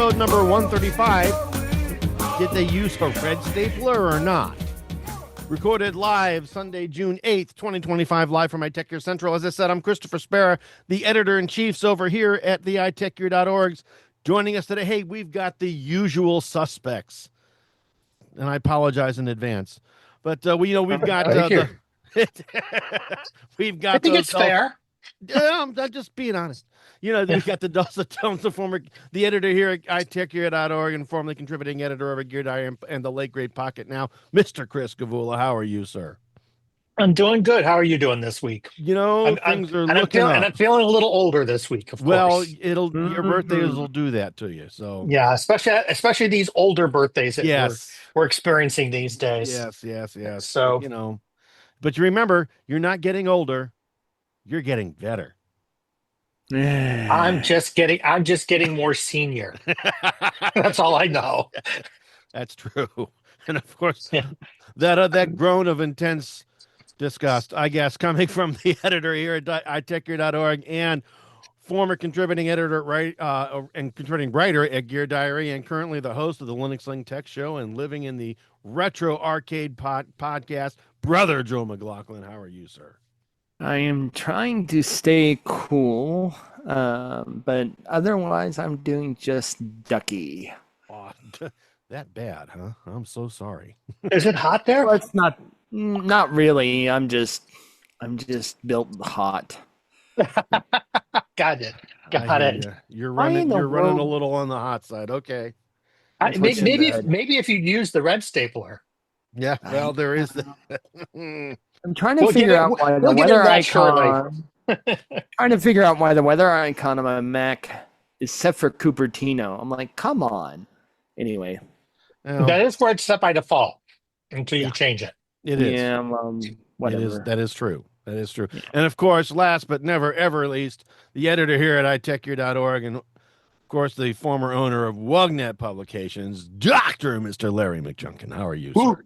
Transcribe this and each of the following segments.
episode number 135. Did they use a red stapler or not? Recorded live Sunday, June 8th, 2025, live from iTechGear Central. As I said, I'm Christopher Spera, the editor-in-chief over here at the iTechGear.org. Joining us today, hey, we've got the usual suspects. And I apologize in advance. But, we've got... we've got... I think it's fair. I'm just being honest. We've got the Dulcet Tones, the editor here at iTechGear.org and formerly contributing editor over Gear Diary and the late great Pocket Now, Mr. Chris Gavula. How are you, sir? I'm doing good. How are you doing this week? Things are looking up. And I'm feeling a little older this week, of course. Your birthdays will do that to you. So yeah, especially these older birthdays that we're experiencing these days. Yes. So but you remember, you're not getting older, you're getting better. I'm just getting more senior. That's all I know. That's true. And of course, that groan of intense disgust, I guess, coming from the editor here at iTechGear.org and former contributing editor and contributing writer at Gear Diary and currently the host of the Linux Link Tech Show and living in the Retro Arcade podcast, Brother Joe McLaughlin. How are you, sir? I am trying to stay cool, but otherwise I'm doing just ducky. Oh, that bad, huh? I'm so sorry. Is it hot there? Well, it's not really. I'm just built hot. Got it. You're running a little on the hot side. Okay. Maybe if you use the red stapler. Yeah, well, there is that. I'm trying to figure out why the weather icon. Trying to figure out why the weather icon on my Mac is set for Cupertino. I'm like, come on. Anyway, that is where it's set by default until you change it. It is. Yeah, whatever. That is true. Yeah. And of course, last but never ever least, the editor here at iTechGear.org and of course the former owner of WUGNET Publications, Dr. Mr. Larry McJunkin. How are you, sir?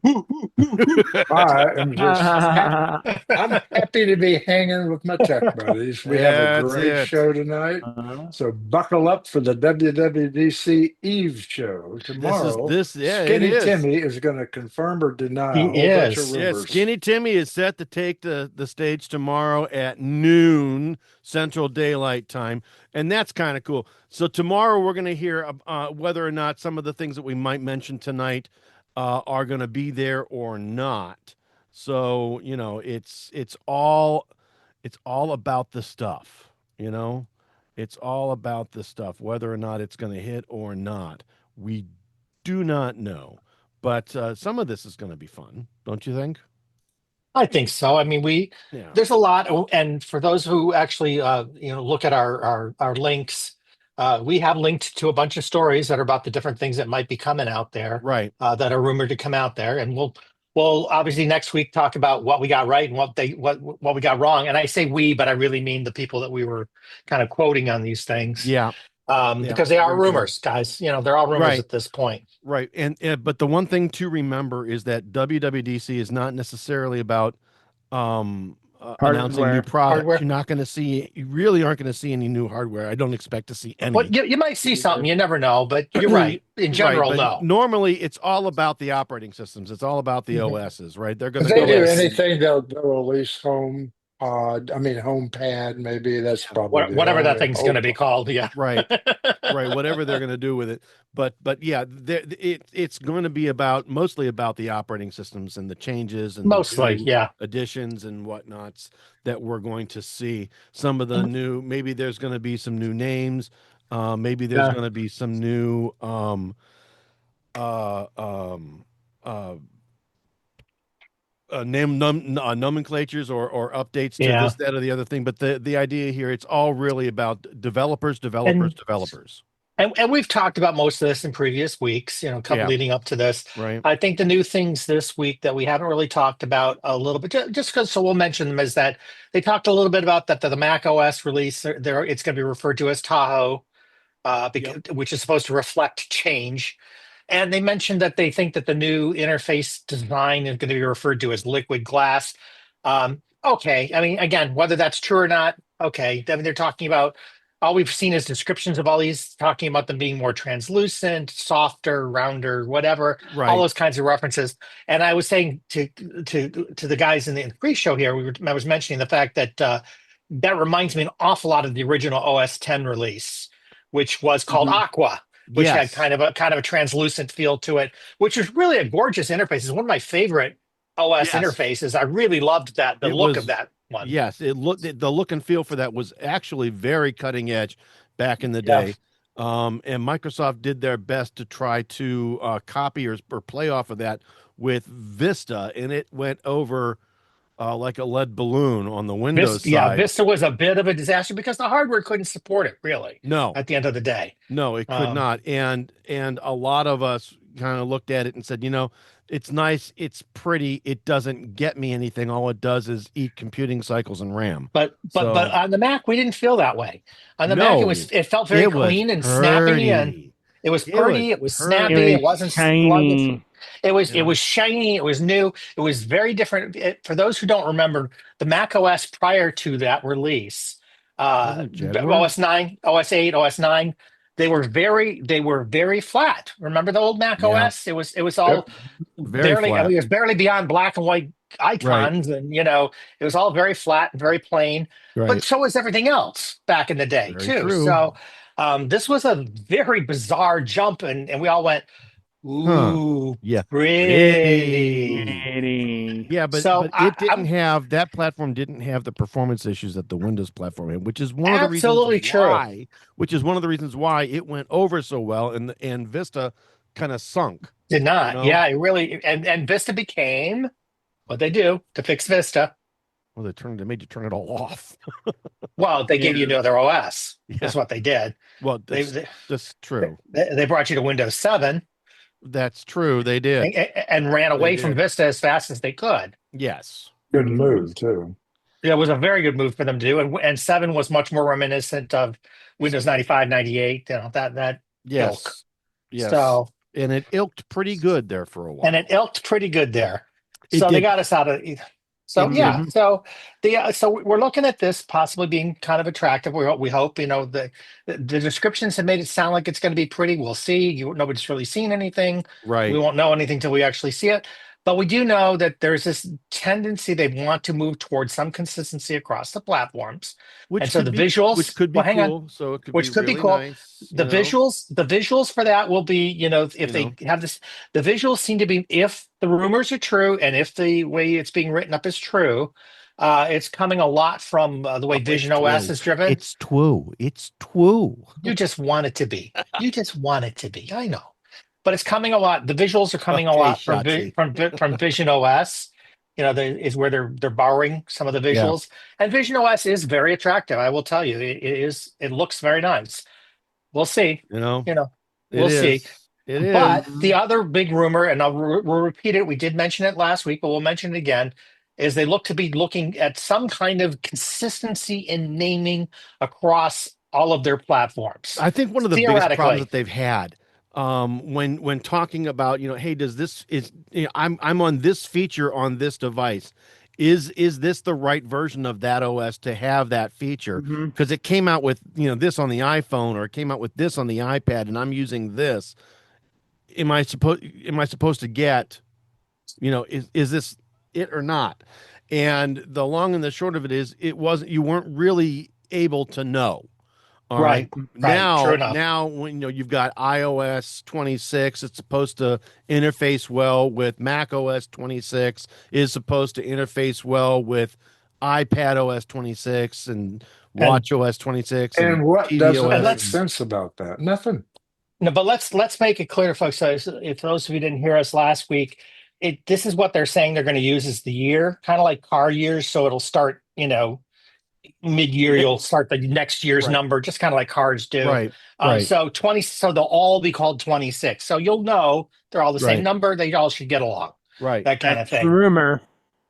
I'm happy to be hanging with my tech buddies. We have a great show tonight. So buckle up for the WWDC Eve show tomorrow. Skinny Timmy is going to confirm or deny a whole bunch of rumors. Skinny Timmy is set to take the stage tomorrow at noon Central Daylight Time, and that's kind of cool. So tomorrow we're going to hear whether or not some of the things that we might mention tonight are going to be there or not. So it's all about the stuff. It's all about the stuff. Whether or not it's going to hit or not, we do not know. But some of this is going to be fun, don't you think? I think so. I mean, there's a lot, and for those who actually look at our links, we have linked to a bunch of stories that are about the different things that might be coming out there, right? That are rumored to come out there, and we'll obviously next week talk about what we got right and what we got wrong. And I say we, but I really mean the people that we were kind of quoting on these things. Because they are rumors, guys. They're all rumors at this point. Right. And but the one thing to remember is that WWDC is not necessarily about announcing new products. You really aren't going to see any new hardware. I don't expect to see any. Well, you might see something. You never know, but you're right. In general, no. Normally, it's all about the operating systems. It's all about the OSs, right? They're going to do anything. They'll release HomePad. Maybe that's probably whatever that thing's going to be called. Yeah, right. Whatever they're going to do with it, but yeah, it's going to be mostly about the operating systems and the changes and additions and whatnots that we're going to see. Some of the new, maybe there's going to be some new names. Maybe there's going to be some new nomenclatures or updates to this, that, or the other thing. But the idea here, it's all really about developers. And we've talked about most of this in previous weeks, leading up to this. Right. I think the new things this week that we haven't really talked about a little bit, just because, so we'll mention them, is that they talked a little bit about that the Mac OS release, it's going to be referred to as Tahoe, which is supposed to reflect change. And they mentioned that they think that the new interface design is going to be referred to as liquid glass. Okay. I mean, again, whether that's true or not, okay. I mean, they're talking about all we've seen is descriptions of all these talking about them being more translucent, softer, rounder, whatever, all those kinds of references. And I was saying to the guys in the pre-show here, I was mentioning the fact that that reminds me an awful lot of the original OS 10 release, which was called Aqua, which had kind of a translucent feel to it, which was really a gorgeous interface. It's one of my favorite OS interfaces. I really loved that, the look of that one. Yes, the look and feel for that was actually very cutting edge back in the day. And Microsoft did their best to try to copy or play off of that with Vista, and it went over like a lead balloon on the Windows side. Yeah, Vista was a bit of a disaster because the hardware couldn't support it, really. No. At the end of the day. No, it could not. And a lot of us kind of looked at it and said, it's nice, it's pretty, it doesn't get me anything. All it does is eat computing cycles and RAM. But on the Mac, we didn't feel that way. On the Mac, it felt very clean and snappy, and it was pretty, it was snappy, it wasn't shiny. It was shiny, it was new, it was very different. For those who don't remember, the Mac OS prior to that release, OS 9, OS 8, OS 9, they were very flat. Remember the old Mac OS? It was all barely flat. It was barely beyond black and white icons, and it was all very flat and very plain. But so was everything else back in the day too. True. So this was a very bizarre jump, and we all went, ooh, pretty. Yeah, but it didn't have, that platform didn't have the performance issues that the Windows platform had, which is one of the reasons why it went over so well, and Vista kind of sunk. Did not. Yeah, it really, and Vista became what they do to fix Vista. Well, they made you turn it all off. Well, they gave you another OS. That's what they did. Well, that's true. They brought you to Windows 7. That's true. They did. And ran away from Vista as fast as they could. Yes. Good move, too. Yeah, it was a very good move for them to do. And 7 was much more reminiscent of Windows 95, 98, that ilk. Yes. So, and it ilked pretty good there for a while. So they got us out of... So so we're looking at this possibly being kind of attractive. We hope, the descriptions have made it sound like it's going to be pretty. We'll see. Nobody's really seen anything. Right. We won't know anything till we actually see it. But we do know that there's this tendency they want to move towards some consistency across the platforms. Visuals, which could be cool. So it could be cool. Nice, the visuals for that will be, if they have this, the visuals seem to be, if the rumors are true and if the way it's being written up is true, it's coming a lot from the way Vision OS is driven. It's true. You just want it to be. I know. But it's coming a lot. The visuals are coming a lot from Vision OS. Is where they're borrowing some of the visuals. Yeah. And Vision OS is very attractive. I will tell you, it looks very nice. We'll see. We'll see. But the other big rumor, and we'll repeat it. We did mention it last week, but we'll mention it again. Is they look to be looking at some kind of consistency in naming across all of their platforms. I think one of the biggest problems that they've had. When talking about, hey, I'm on this feature on this device. Is this the right version of that OS to have that feature? Because it came out with, this on the iPhone, or it came out with this on the iPad, and I'm using this. Am I supposed to get, is this it or not? And the long and the short of it is, you weren't really able to know. All right. Now when you've got iOS 26, it's supposed to interface well with Mac OS 26, is supposed to interface well with iPadOS 26 and WatchOS 26. And what doesn't make sense about that? Nothing. No, but let's make it clear, folks. So if those of you didn't hear us last week, this is what they're saying they're going to use as the year, kind of like car years. So it'll start, mid-year, you'll start the next year's number, just kind of like cars do. Right. So they'll all be called 26. So you'll know they're all the same number. They all should get along. Right. That kind of thing. The rumor.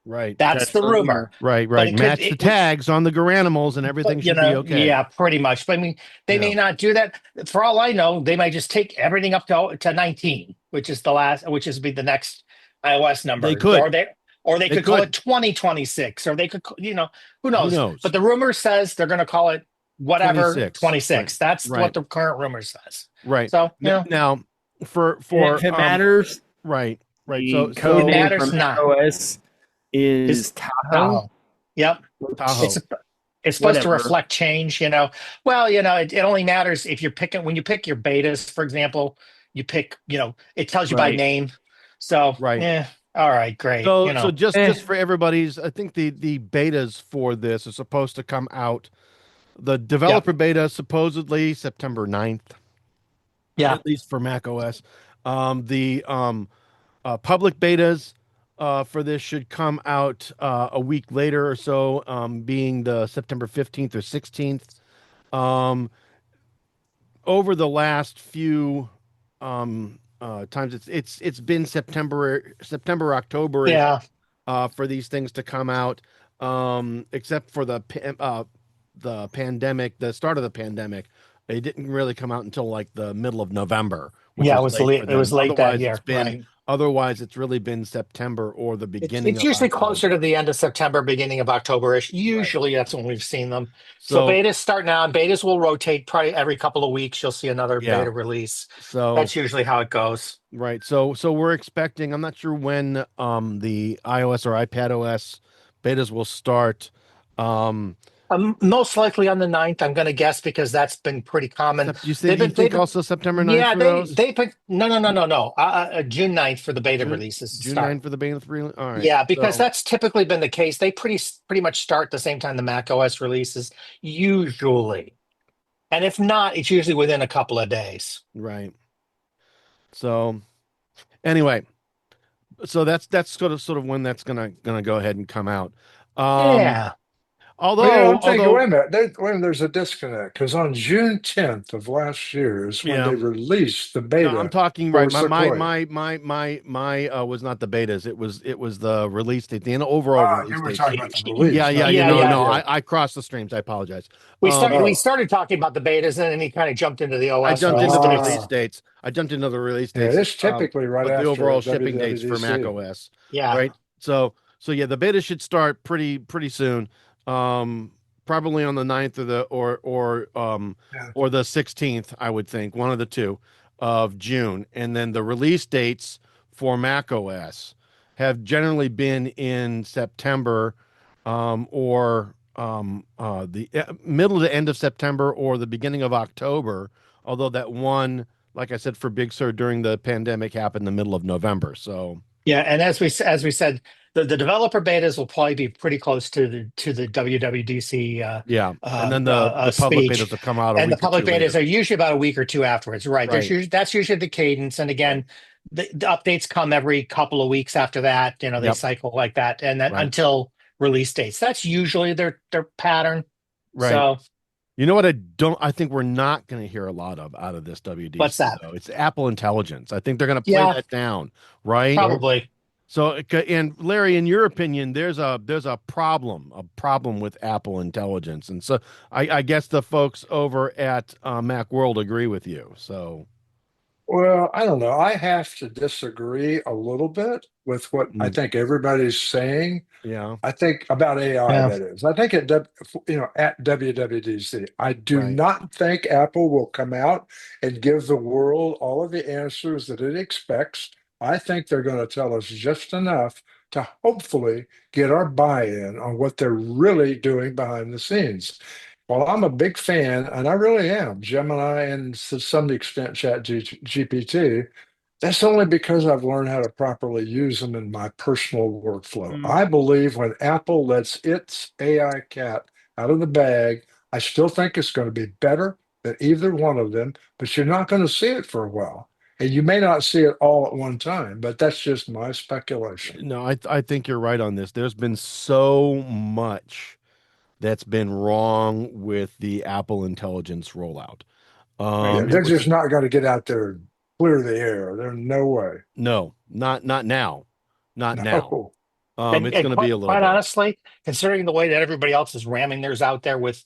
Right. That's the rumor. Right. Match the tags on the Garanimals and everything should be okay. Yeah, pretty much. But I mean, they may not do that. For all I know, they might just take everything up to 19, which is the next iOS number. They could. Or they could call it 2026, or they could, who knows? But the rumor says they're going to call it whatever 26. 26. That's what the current rumor says. Right. So now for if it matters, right. The So code name matters for not. macOS is Tahoe. Yep. Tahoe. It's supposed to reflect change, Well, it only matters if you're picking when you pick your betas, for example, you pick, it tells you by name. So all right, great. So just for everybody's, I think the betas for this are supposed to come out. The developer beta supposedly September 9th. Yeah. At least for macOS. The public betas for this should come out a week later or so, being the September 15th or 16th. Over the last few times, it's been September, October for these things to come out, except for the pandemic, the start of the pandemic. It didn't really come out until like the middle of November. Which it was late. It was late that year. Otherwise, it's really been September or the beginning. It's usually closer to the end of September, beginning of October-ish. Usually, that's when we've seen them. So betas start now, and betas will rotate probably every couple of weeks. You'll see another beta release. So that's usually how it goes. Right. So we're expecting. I'm not sure when the iOS or iPadOS betas will start. Most likely on the 9th, I'm going to guess, because that's been pretty common. You think also September 9th? Yeah, they picked no. June 9th for the beta releases. June 9th for the beta release. All right. Yeah, because that's typically been the case. They pretty much start the same time the macOS releases usually, and if not, it's usually within a couple of days. Right. So, anyway, so that's sort of when that's gonna go ahead and come out. Although, wait a minute, there's a disconnect, because on June 10th of last year is when they released the beta. No, I'm talking right. My was not the betas. It was the release date, the overall release you were date. talking about the release. I crossed the streams. I apologize. We started talking about the betas, and then he kind of jumped into the OS. I jumped into the release dates. Yeah, it's typically right after the overall WWDC. Shipping dates for macOS. Yeah. Right. So the beta should start pretty soon. Probably on the 9th or the 16th, I would think, one of the two of June. And then the release dates for macOS have generally been in September, or the middle to end of September or the beginning of October. Although that one, like I said, for Big Sur during the pandemic, happened in the middle of November. So yeah, and as we said, the developer betas will probably be pretty close to the WWDC. And then the public betas will come out. And the public betas are usually about a week or two afterwards. Right. That's usually the cadence. And again, the updates come every couple of weeks after that. They cycle like that, and then until release dates. That's usually their pattern. Right. So, you know what? I think we're not going to hear a lot out of this WWDC. What's that? Though. It's Apple Intelligence. I think they're going to play that down, right? Probably. So, and Larry, in your opinion, there's a problem with Apple Intelligence, and so I guess the folks over at Macworld agree with you. So, well, I don't know. I have to disagree a little bit with what I think everybody's saying. Yeah, I think about AI. That is, I think at WWDC, I do not think Apple will come out and give the world all of the answers that it expects. I think they're going to tell us just enough to hopefully get our buy-in on what they're really doing behind the scenes. Well, I'm a big fan, and I really am, Gemini and to some extent ChatGPT. That's only because I've learned how to properly use them in my personal workflow. I believe when Apple lets its AI cat out of the bag, I still think it's going to be better than either one of them, but you're not going to see it for a while. And you may not see it all at one time, but that's just my speculation. No, I think you're right on this. There's been so much that's been wrong with the Apple Intelligence rollout. They're just not going to get out there and clear the air. There's no way. No, not now. Not now. It's going to be a little. Quite honestly, considering the way that everybody else is ramming theirs out there with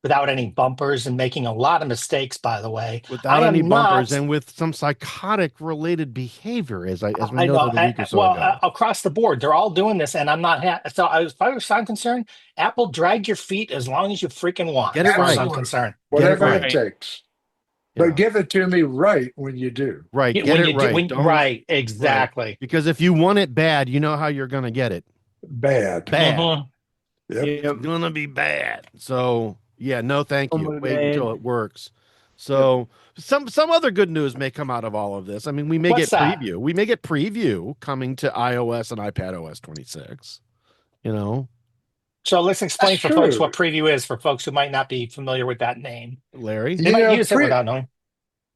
without any bumpers and making a lot of mistakes, by the way. Without any bumpers and with some psychotic related behavior, as we noted a week or so ago. Across the board, they're all doing this, and I'm not. So, as far as I'm concerned, Apple, drag your feet as long as you freaking want. Get it right. I'm concerned. Whatever it takes. But give it to me right when you do. Right. Get it right. Right. Exactly. Right. Because if you want it bad, you know how you're going to get it. Bad. Yep. It's going to be bad. So, yeah, no, thank you. Wait until it works. So, some other good news may come out of all of this. I mean, we may get preview. We may get preview coming to iOS and iPadOS 26. So let's explain for folks what preview is for folks who might not be familiar with that name. Larry? They might use it without knowing.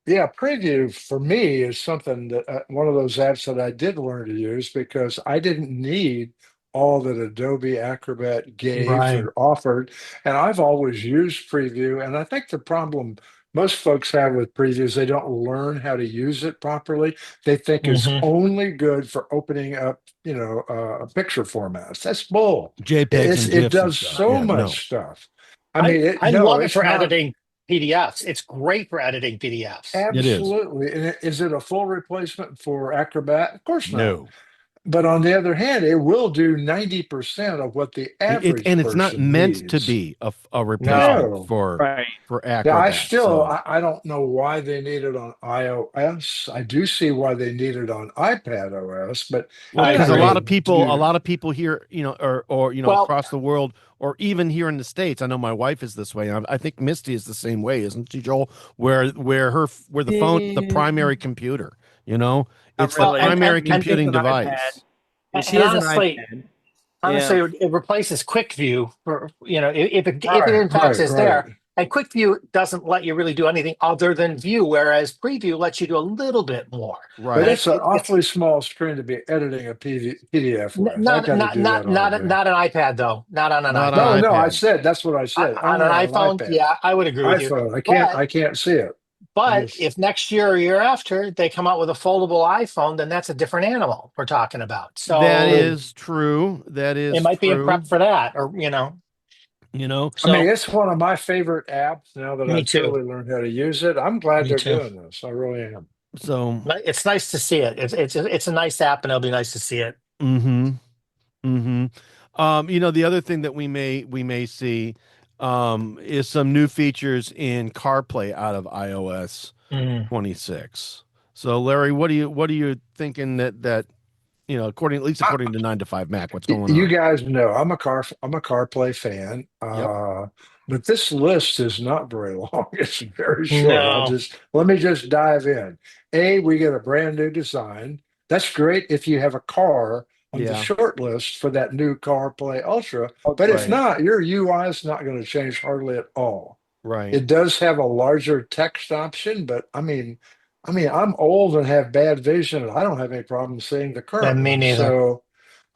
Yeah, preview for me is something that one of those apps that I did learn to use because I didn't need all that Adobe Acrobat gave or offered. And I've always used preview. And I think the problem most folks have with preview is they don't learn how to use it properly. They think it's only good for opening up, picture formats. That's bull. JPEGs. It does so much stuff. I mean, I love it for editing PDFs. It's great for editing PDFs. Absolutely. And is it a full replacement for Acrobat? Of course not. No. But on the other hand, it will do 90% of what the average and it's not meant needs. to be a replacement for Acrobat. Yeah, I don't know why they need it on iOS. I do see why they need it on iPadOS, but because a lot of people here, across the world, or even here in the States. I know my wife is this way. I think Misty is the same way, isn't she, Joel? Where the phone, the primary computer. It's the primary computing device. Honestly, it replaces Quick View for if it in fact is there. And Quick View doesn't let you really do anything other than view, whereas Preview lets you do a little bit more. Right. But it's an awfully small screen to be editing a PDF with. Not an iPad though. Not on an iPad. No, I said that's what I said. On an iPhone, yeah, I would agree with you. I can't see it. But if next year or year after they come out with a foldable iPhone, then that's a different animal we're talking about. So that is true. It might be a prep for that, or So, I mean, it's one of my favorite apps now that I've totally learned how to use it. I'm glad they're doing this. I really am. So it's nice to see it. It's a nice app, and it'll be nice to see it. The other thing that we may see is some new features in CarPlay out of iOS 26. So, Larry, what are you thinking that according to 9 to 5 Mac, what's going on? You guys know I'm a CarPlay fan. But this list is not very long. It's very short. No. Let me just dive in. We get a brand new design. That's great if you have a car on the short list for that new CarPlay Ultra. But if not, your UI is not going to change hardly at all. Right. It does have a larger text option, but I mean, I'm old and have bad vision, and I don't have any problem seeing the current. Me neither. So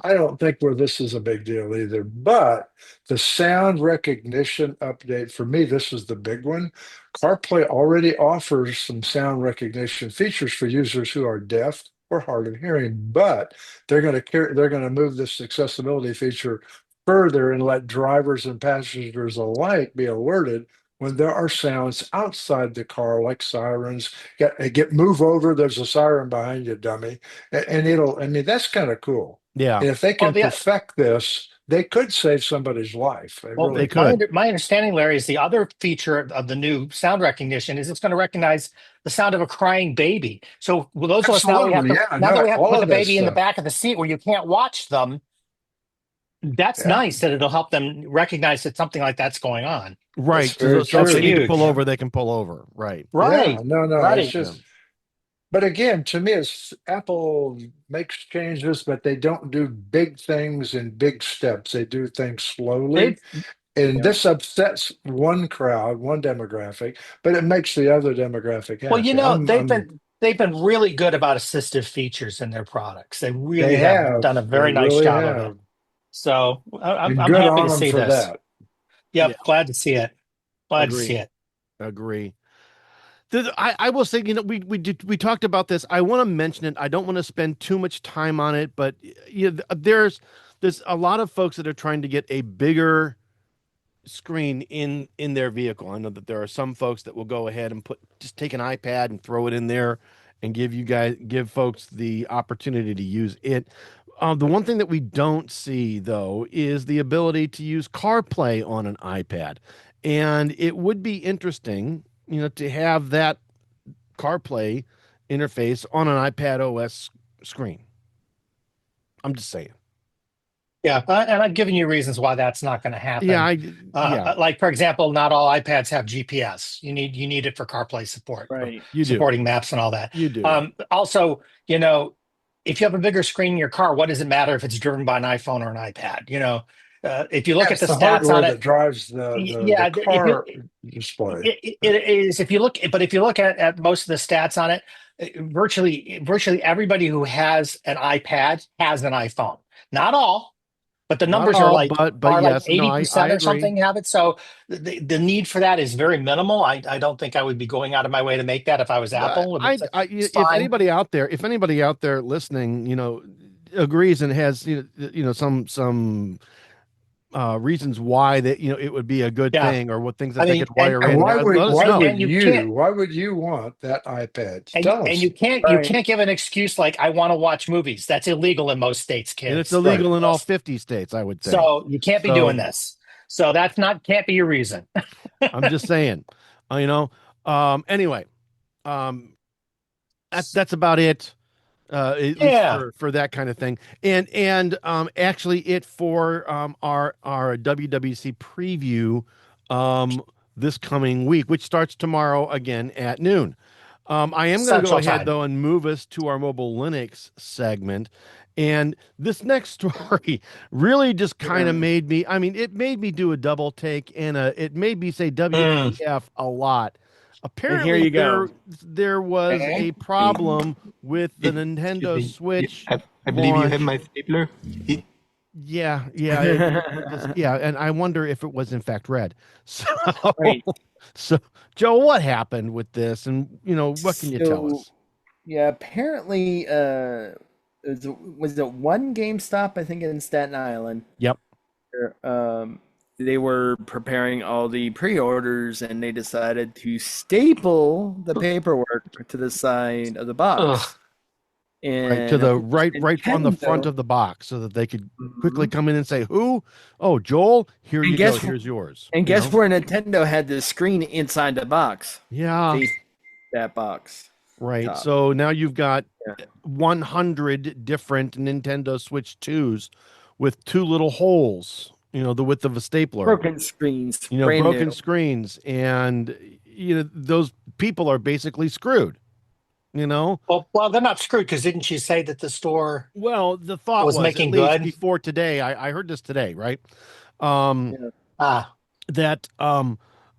I don't think this is a big deal either. But the sound recognition update, for me, this is the big one. CarPlay already offers some sound recognition features for users who are deaf or hard of hearing, but they're going to move this accessibility feature further and let drivers and passengers alike be alerted when there are sounds outside the car, like sirens. Move over. There's a siren behind you, dummy, and that's kind of cool. Yeah. And if they can perfect this, they could save somebody's life. They could. My understanding, Larry, is the other feature of the new sound recognition is it's going to recognize the sound of a crying baby. So those of us now we have to put the baby in the back of the seat where you can't watch them. That's nice that it'll help them recognize that something like that's going on. Right. So if they need to pull over, they can pull over. Right. Right. Yeah, no. Right. It's just. But again, to me, Apple makes changes, but they don't do big things in big steps. They do things slowly. This upsets one crowd, one demographic, but it makes the other demographic happy. Well, they've been really good about assistive features in their products. They really have done a very nice job of it. So I'm happy to see this. That. Yep, glad to see it. Glad to see it. Agree. I will say, we talked about this. I want to mention it. I don't want to spend too much time on it, but there's a lot of folks that are trying to get a bigger screen in their vehicle. I know that there are some folks that will go ahead and just take an iPad and throw it in there and give folks the opportunity to use it. The one thing that we don't see though is the ability to use CarPlay on an iPad, and it would be interesting, to have that CarPlay interface on an iPadOS screen. I'm just saying. Yeah, and I've given you reasons why that's not going to happen. Yeah, like for example, not all iPads have GPS. You need it for CarPlay support, right? Supporting maps and all that. You do. Also, if you have a bigger screen in your car, what does it matter if it's driven by an iPhone or an iPad? If you look at the stats on it, that drives the car display. It is. If you look at most of the stats on it, virtually everybody who has an iPad has an iPhone. Not all. But the numbers are like, but like yes, 80% I or something have it. So the need for that is very minimal. I don't think I would be going out of my way to make that if I was Apple. If anybody out there listening, agrees and has some reasons why that it would be a good thing, or what things that they could wire in. Why would you want that iPad? And you can't give an excuse like, I want to watch movies. That's illegal in most states, kids. And it's illegal in all 50 states, I would say. So you can't be doing this. So can't be your reason. I'm just saying. Anyway, that's about it. At least for that kind of thing, and actually it for our WWDC preview this coming week, which starts tomorrow again at noon. I am going to go ahead though and move us to our mobile Linux segment, and this next story really just kind of made me. I mean, it made me do a double take, and it made me say WTF a lot. Apparently, there was a problem with the Nintendo Switch. I believe you have my stapler. Yeah, and I wonder if it was in fact red. So, Joe, what happened with this, and what can you tell us? Yeah, apparently, was it one GameStop? I think in Staten Island. Yep. They were preparing all the pre-orders, and they decided to staple the paperwork to the side of the box. And right to the right on the front of the box, so that they could quickly come in and say, "Who? Oh, Joel, here you go. Here's yours." And guess where Nintendo had the screen inside the box? Yeah, that box. Right. Top. So now you've got 100 different Nintendo Switch 2s with two little holes. The width of a stapler. Broken screens. Broken screens. And, those people are basically screwed, Well, they're not screwed, because didn't she say that the store the thought was making at least good? Before today, I heard this today, right? That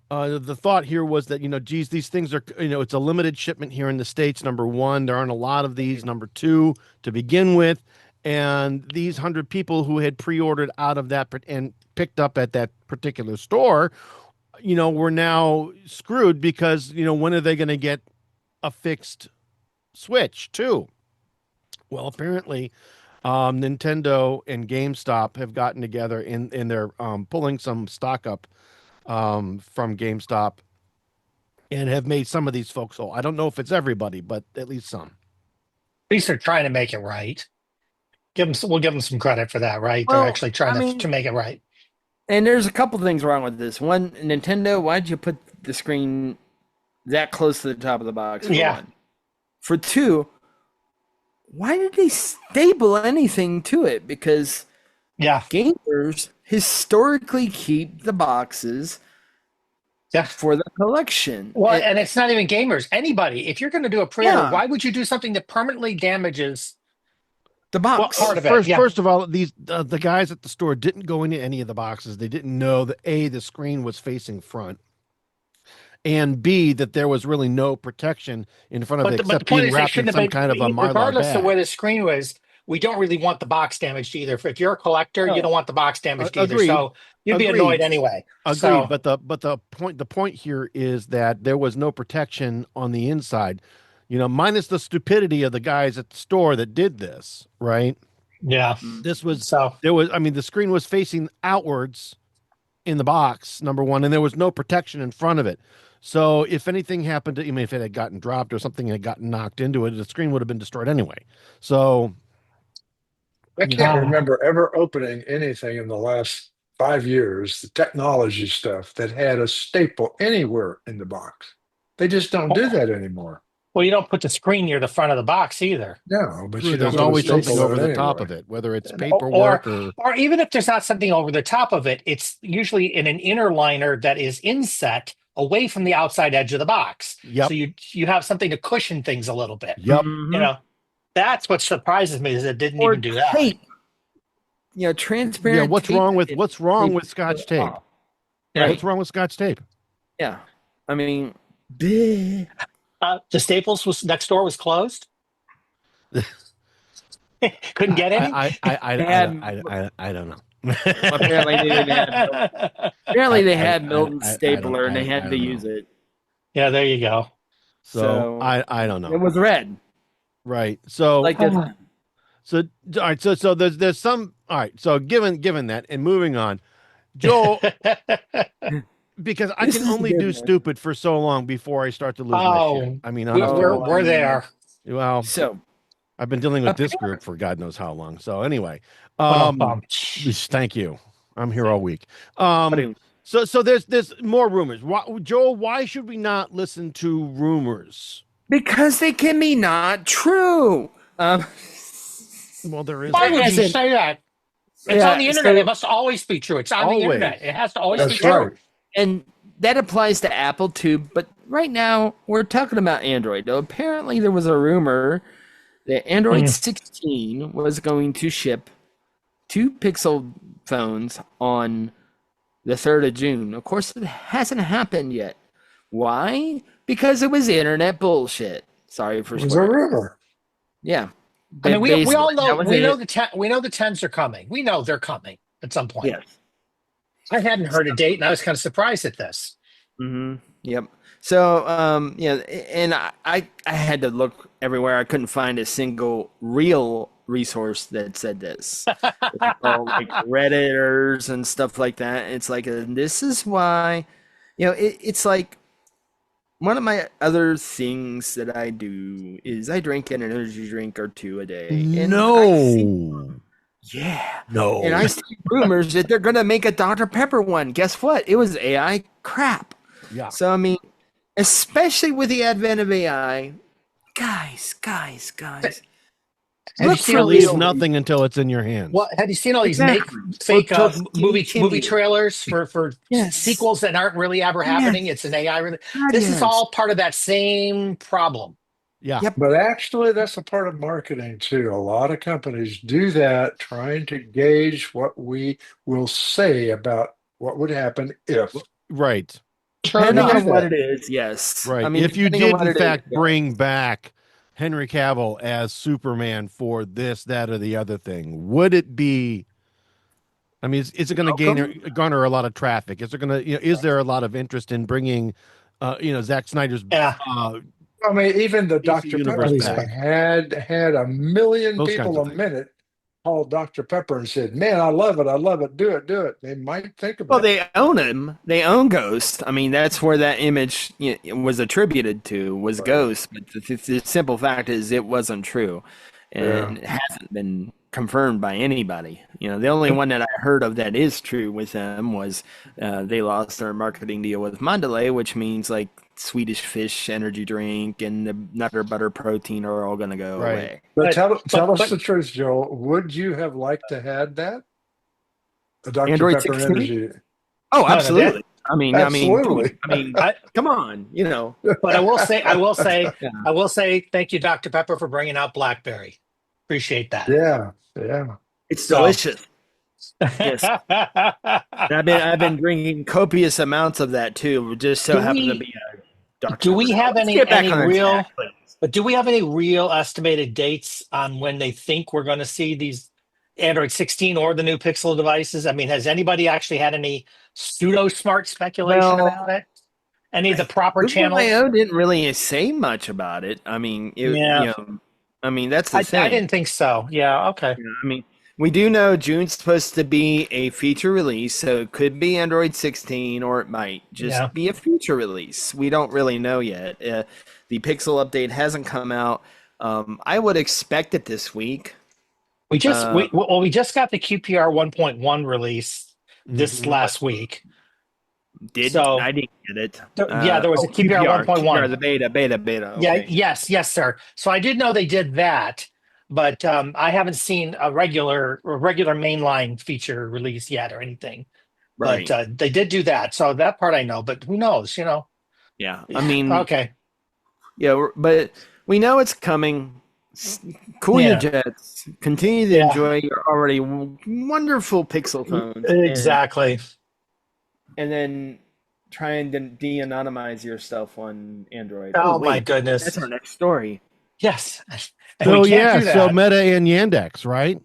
the thought here was that, these things are, it's a limited shipment here in the States, number one. There aren't a lot of these, number two, to begin with. And these 100 people who had pre-ordered out of that and picked up at that particular store, were now screwed, because, when are they going to get a fixed Switch 2? Well, apparently, Nintendo and GameStop have gotten together and they're pulling some stock up from GameStop and have made some of these folks whole. I don't know if it's everybody, but at least some. At least they're trying to make it right. We'll give them some credit for that, right? Well, they're actually trying to make it right. And there's a couple things wrong with this. One, Nintendo, why'd you put the screen that close to the top of the box? For one. For two, why did they staple anything to it? Because gamers historically keep the boxes for the collection. Well, and it's not even gamers. Anybody, if you're going to do a pre-order, why would you do something that permanently damages the box? Part of it? First of all, these the guys at the store didn't go into any of the boxes. They didn't know that the screen was facing front, and B, that there was really no protection in front of it, except being wrapped in some kind of a Mylar regardless bag. of where the screen was. We don't really want the box damaged either. If you're a collector, you don't want the box damaged either. So you'd be annoyed anyway. Agreed. But the point here is that there was no protection on the inside. Minus the stupidity of the guys at the store that did this, right? Yeah. The screen was facing outwards, in the box, number one, and there was no protection in front of it. So if anything happened to, if it had gotten dropped or something had gotten knocked into it, the screen would have been destroyed anyway. So I can't remember ever opening anything in the last 5 years, the technology stuff that had a staple anywhere in the box. They just don't do that anymore. Well, you don't put the screen near the front of the box either. No, but there's always something over the top of it, whether it's paperwork or even if there's not something over the top of it, it's usually in an inner liner that is inset away from the outside edge of the box. Yep. So you have something to cushion things a little bit. Yep. That's what surprises me is it didn't even do that. Tape. Transparent. Yeah, what's wrong with Scotch tape? Right. What's wrong with Scotch tape? Yeah. I mean, the Staples next door was closed. Couldn't get any. I don't know. Apparently they had Milton's stapler and they had to use it. Yeah, there you go. So I don't know. It was red. Right. So like this. So all right. So there's some. All right. So given that and moving on, Joel. Because I can only do stupid for so long before I start to lose my shit. I mean, honestly, we're there. Well, so I've been dealing with this group for God knows how long. So anyway, thank you. I'm here all week. So there's more rumors. Joel, why should we not listen to rumors? Because they can be not true. Well, there is. Why would you say that? It's on the internet. It must always be true. It's on the internet. It has to always be true. Right. And that applies to Apple too. But right now, we're talking about Android. Though apparently, there was a rumor that Android 16 was going to ship 2 Pixel phones on the 3rd of June. Of course, it hasn't happened yet. Why? Because it was internet bullshit. Sorry for swearing. It was a rumor. Yeah. I mean, we all know we know the 10s are coming. We know they're coming at some point. Yes. I hadn't heard a date, and I was kind of surprised at this. Mm-hmm. Yep. So, and I had to look everywhere. I couldn't find a single real resource that said this. All like Redditors and stuff like that. It's like, this is why, it's like one of my other things that I do is I drink an energy drink or 2 a day. And no. And I see rumors that they're going to make a Dr. Pepper one. Guess what? It was AI crap. Yeah. So, I mean, especially with the advent of AI, guys. Look for leave nothing until it's in your hands. Well, have you seen all these fake movie trailers for sequels that aren't really ever happening? It's an AI. This is all part of that same problem. Yeah. Yep. But actually, that's a part of marketing too. A lot of companies do that, trying to gauge what we will say about what would happen if. Right. Depending on what it is, yes. Right. I mean, if you did, in fact, bring back Henry Cavill as Superman for this, that, or the other thing, would it be? I mean, is it going to garner a lot of traffic? Is it going to? Is there a lot of interest in bringing, Zack Snyder's? I mean, even the Dr. Pepper had 1 million people a minute called Dr. Pepper and said, "Man, I love it, do it." They might think about it. Well, they own him. They own Ghost. I mean, that's where that image was attributed to, was Ghost. But the simple fact is it wasn't true. And it hasn't been confirmed by anybody. The only one that I heard of that is true with them was they lost their marketing deal with Mondelez, which means like Swedish Fish energy drink and the Nutter Butter protein are all going to go away. But tell us the truth, Joel. Would you have liked to have that? A Dr. Android Pepper 16? energy? Oh, absolutely. Absolutely. I mean, come on, But I will say, thank you, Dr. Pepper, for bringing out Blackberry. Appreciate that. Yeah. It's delicious. Yes. I've been drinking copious amounts of that too. Just so happen to be a Dr. Do we have any real? But But do we have any real estimated dates on when they think we're going to see these Android 16 or the new Pixel devices? I mean, has anybody actually had any pseudo-smart speculation about it? Any of the proper channels? I.O. didn't really say much about it. I mean, that's the thing. I didn't think so. Yeah, okay. I mean, We do know June's supposed to be a feature release, so it could be Android 16 or it might just be a feature release. We don't really know yet. The Pixel update hasn't come out. I would expect it this week. We just got the QPR 1.1 release this last week. I didn't get it. There was a QPR 1.1. QPR, the beta. Okay. Yeah, yes, sir. So I did know they did that, but I haven't seen a regular mainline feature release yet or anything. Right. But they did do that, so that part I know. But who knows? Yeah, I mean, okay. Yeah, but we know it's coming. Cool your jets. Continue to enjoy your already wonderful Pixel phones. Exactly. And then try and de-anonymize yourself on Android. Oh my goodness. That's our next story. Yes. So Meta and Yandex, right?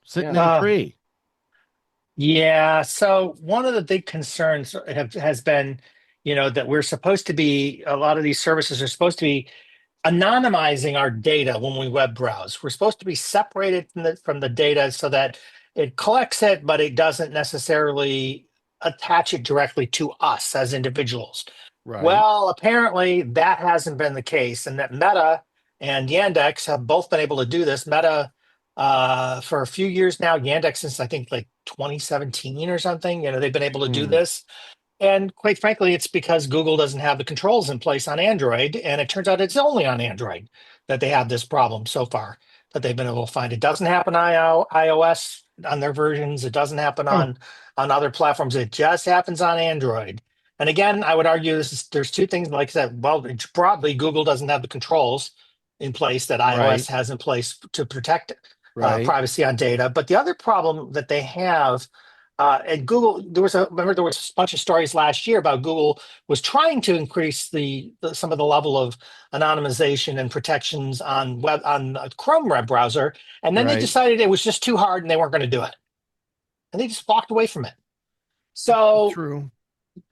Sitting in tree. Yeah. So one of the big concerns has been, that we're supposed to be, a lot of these services are supposed to be anonymizing our data when we web browse. We're supposed to be separated from the data so that it collects it, but it doesn't necessarily attach it directly to us as individuals. Right. Well, apparently that hasn't been the case, and that Meta and Yandex have both been able to do this. Meta for a few years now, Yandex since I think like 2017 or something. They've been able to do this. And quite frankly, it's because Google doesn't have the controls in place on Android. And it turns out it's only on Android that they have this problem so far that they've been able to find. It doesn't happen on iOS on their versions. It doesn't happen on other platforms. It just happens on Android. And again, I would argue there's two things. Like I said, well, broadly, Google doesn't have the controls in place that iOS has in place to protect privacy on data. But the other problem that they have, and Google, there was a bunch of stories last year about Google was trying to increase some of the level of anonymization and protections on Chrome web browser, and then they decided it was just too hard and they weren't going to do it, and they just walked away from it. So true.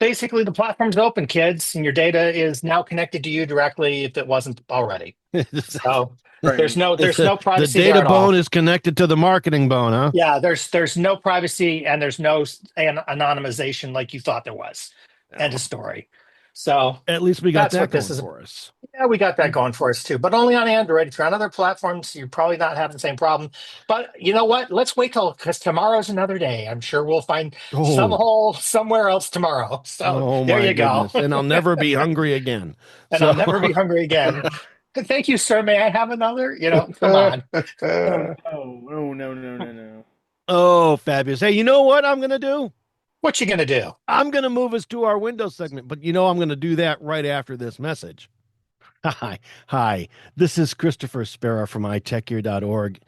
Basically, the platform's open, kids, and your data is now connected to you directly if it wasn't already. So. There's no privacy. The data bone is connected to the marketing bone, huh? Yeah, there's no privacy and there's no anonymization like you thought there was. End of story. So at least we got that going for us. Yeah, we got that going for us too, but only on Android. If you're on other platforms, you're probably not having the same problem. But you know what? Let's wait because tomorrow's another day. I'm sure we'll find some hole somewhere else tomorrow. So there you go. And I'll never be hungry again. I'll never be hungry again. Thank you, sir. May I have another? Come on. No. Oh, fabulous. Hey, you know what I'm going to do? What you going to do? I'm going to move us to our Windows segment, but I'm going to do that right after this message. Hi. This is Christopher Spera from iTechGear.org.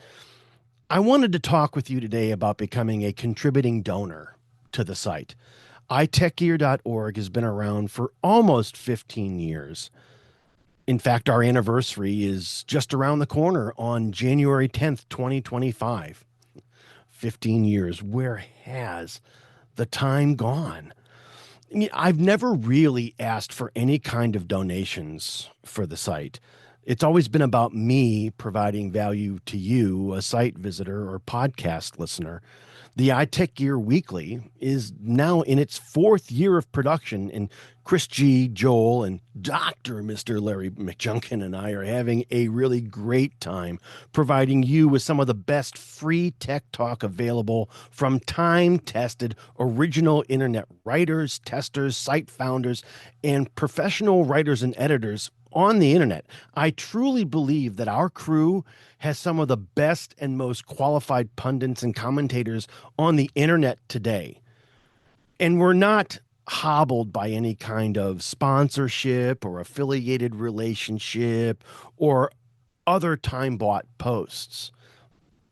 I wanted to talk with you today about becoming a contributing donor to the site. iTechGear.org has been around for almost 15 years. In fact, our anniversary is just around the corner on January 10th, 2025. 15 years. Where has the time gone? I've never really asked for any kind of donations for the site. It's always been about me providing value to you, a site visitor or podcast listener. The iTechGear Weekly is now in its 4th year of production, and Chris G, Joel, and Dr. Mr. Larry McJunkin and I are having a really great time providing you with some of the best free tech talk available from time-tested original internet writers, testers, site founders, and professional writers and editors on the internet. I truly believe that our crew has some of the best and most qualified pundits and commentators on the internet today. And we're not hobbled by any kind of sponsorship or affiliated relationship or other time-bought posts.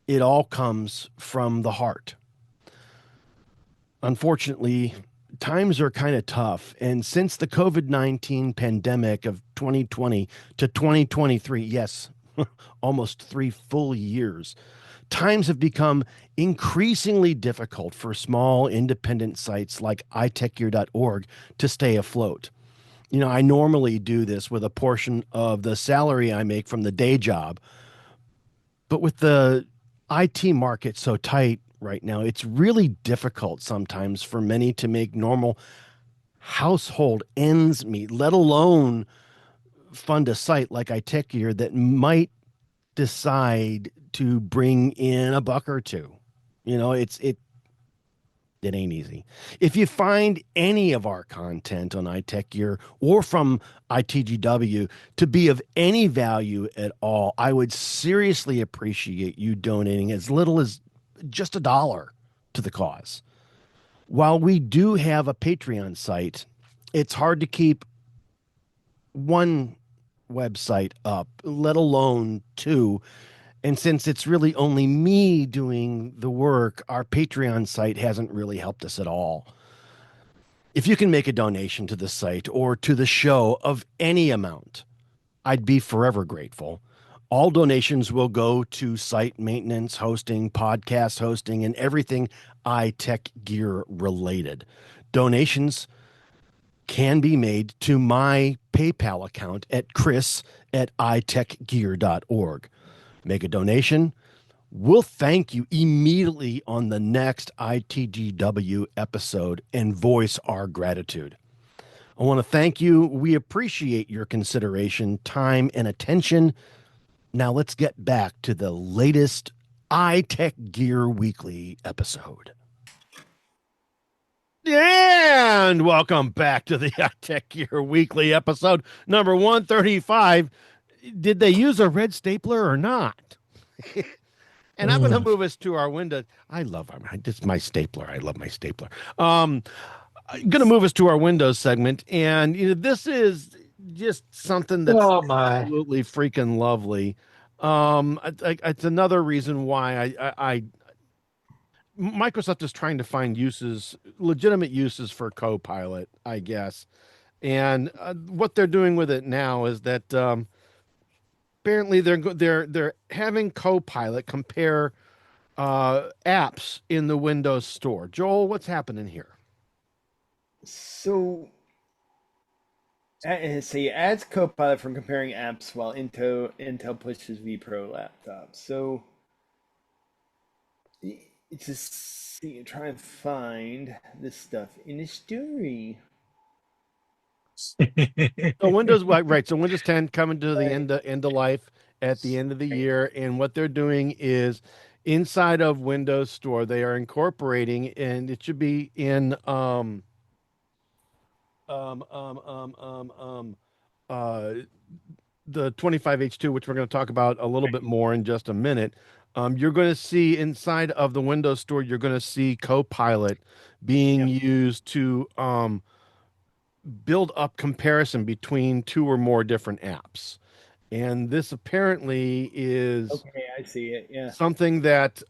It all comes from the heart. Unfortunately, times are kind of tough. And since the COVID-19 pandemic of 2020 to 2023, yes, almost 3 full years, times have become increasingly difficult for small independent sites like iTechGear.org to stay afloat. I normally do this with a portion of the salary I make from the day job, but with the IT market so tight right now, it's really difficult sometimes for many to make normal household ends meet, let alone fund a site like iTechGear that might decide to bring in a buck or two. It ain't easy. If you find any of our content on iTechGear or from iTGW to be of any value at all, I would seriously appreciate you donating as little as just $1 to the cause. While we do have a Patreon site, it's hard to keep one website up, let alone two. And since it's really only me doing the work, our Patreon site hasn't really helped us at all. If you can make a donation to the site or to the show of any amount, I'd be forever grateful. All donations will go to site maintenance, hosting, podcast hosting, and everything iTechGear related. Donations can be made to my PayPal account at chris@itechgear.org. Make a donation. We'll thank you immediately on the next iTGW episode and voice our gratitude. I want to thank you. We appreciate your consideration, time, and attention. Now let's get back to the latest iTechGear Weekly episode. And welcome back to the iTechGear Weekly episode number 135. Did they use a red stapler or not? And I'm going to move us to our window. It's my stapler. I love my stapler. I'm going to move us to our Windows segment. And this is just something that's absolutely freaking lovely. It's another reason why Microsoft is trying to find legitimate uses for Copilot, I guess. And what they're doing with it now is that apparently they're having Copilot compare apps in the Windows Store. Joel, what's happening here? So adds Copilot from comparing apps while Intel pushes vPro laptops. So it's just trying to find this stuff in the story. So Windows 10 coming to the end of life at the end of the year, and what they're doing is inside of Windows Store they are incorporating, and it should be in the 25H2, which we're going to talk about a little bit more in just a minute. You're going to see inside of the Windows Store, you're going to see Copilot being used to build up comparison between two or more different apps. And this apparently is I see it. Yeah. Something that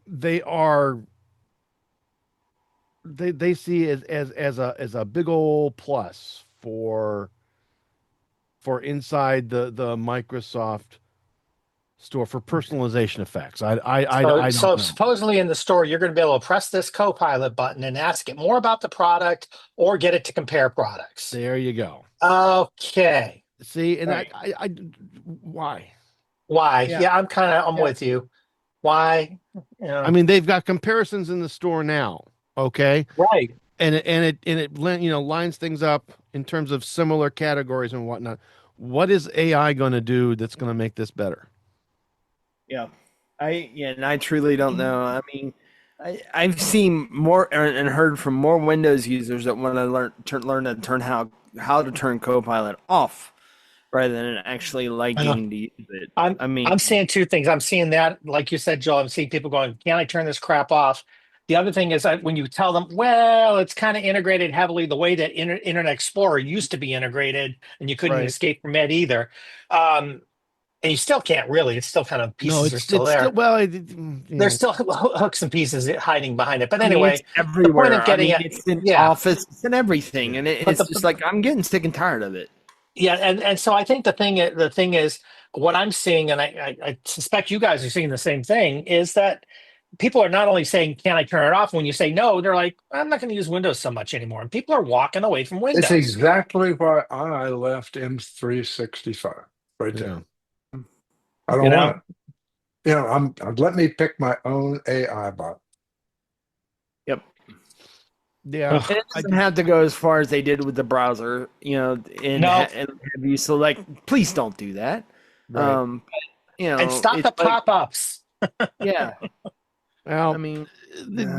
they see as a big old plus for inside the Microsoft Store for personalization effects. I don't know. Supposedly in the store, you're going to be able to press this Copilot button and ask it more about the product or get it to compare products. There you go. Okay. See, and right. Why? Yeah, I'm with you. Why? I mean, they've got comparisons in the store now. Okay. Right. And it lines things up in terms of similar categories and whatnot. What is AI going to do that's going to make this better? Yeah, and I truly don't know. I mean, I've seen more and heard from more Windows users that want to learn to turn how to turn Copilot off rather than actually liking to use it. I'm seeing two things. I'm seeing that, like you said, Joel. I'm seeing people going, "Can I turn this crap off?" The other thing is when you tell them, well, it's kind of integrated heavily the way that Internet Explorer used to be integrated, and you couldn't escape from it either. And you still can't really. It's still kind of pieces are still there. There's still hooks and pieces hiding behind it. But anyway, it's everywhere. The point of getting it's in Office, it's in everything, and it's just like I'm getting sick and tired of it. Yeah, and so I think the thing is what I'm seeing, and I suspect you guys are seeing the same thing, is that people are not only saying, "Can I turn it off?" When you say no, they're like, "I'm not going to use Windows so much anymore," and people are walking away from Windows. It's exactly why I left M365 right there. I don't want it. let me pick my own AI bot. Yep. Yeah. And it doesn't have to go as far as they did with the browser, and so like, please don't do that. Right. And stop the pop-ups. Yeah. Well, I mean,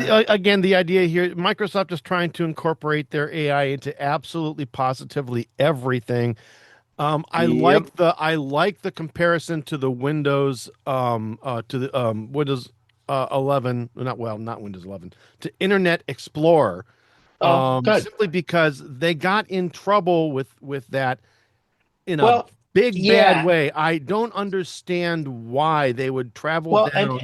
again, the idea here, Microsoft is trying to incorporate their AI into absolutely positively everything. I like the comparison to the Windows Windows 11, not Windows 11, to Internet Explorer. Good. Simply because they got in trouble with that in a bad way. I don't understand why they would travel down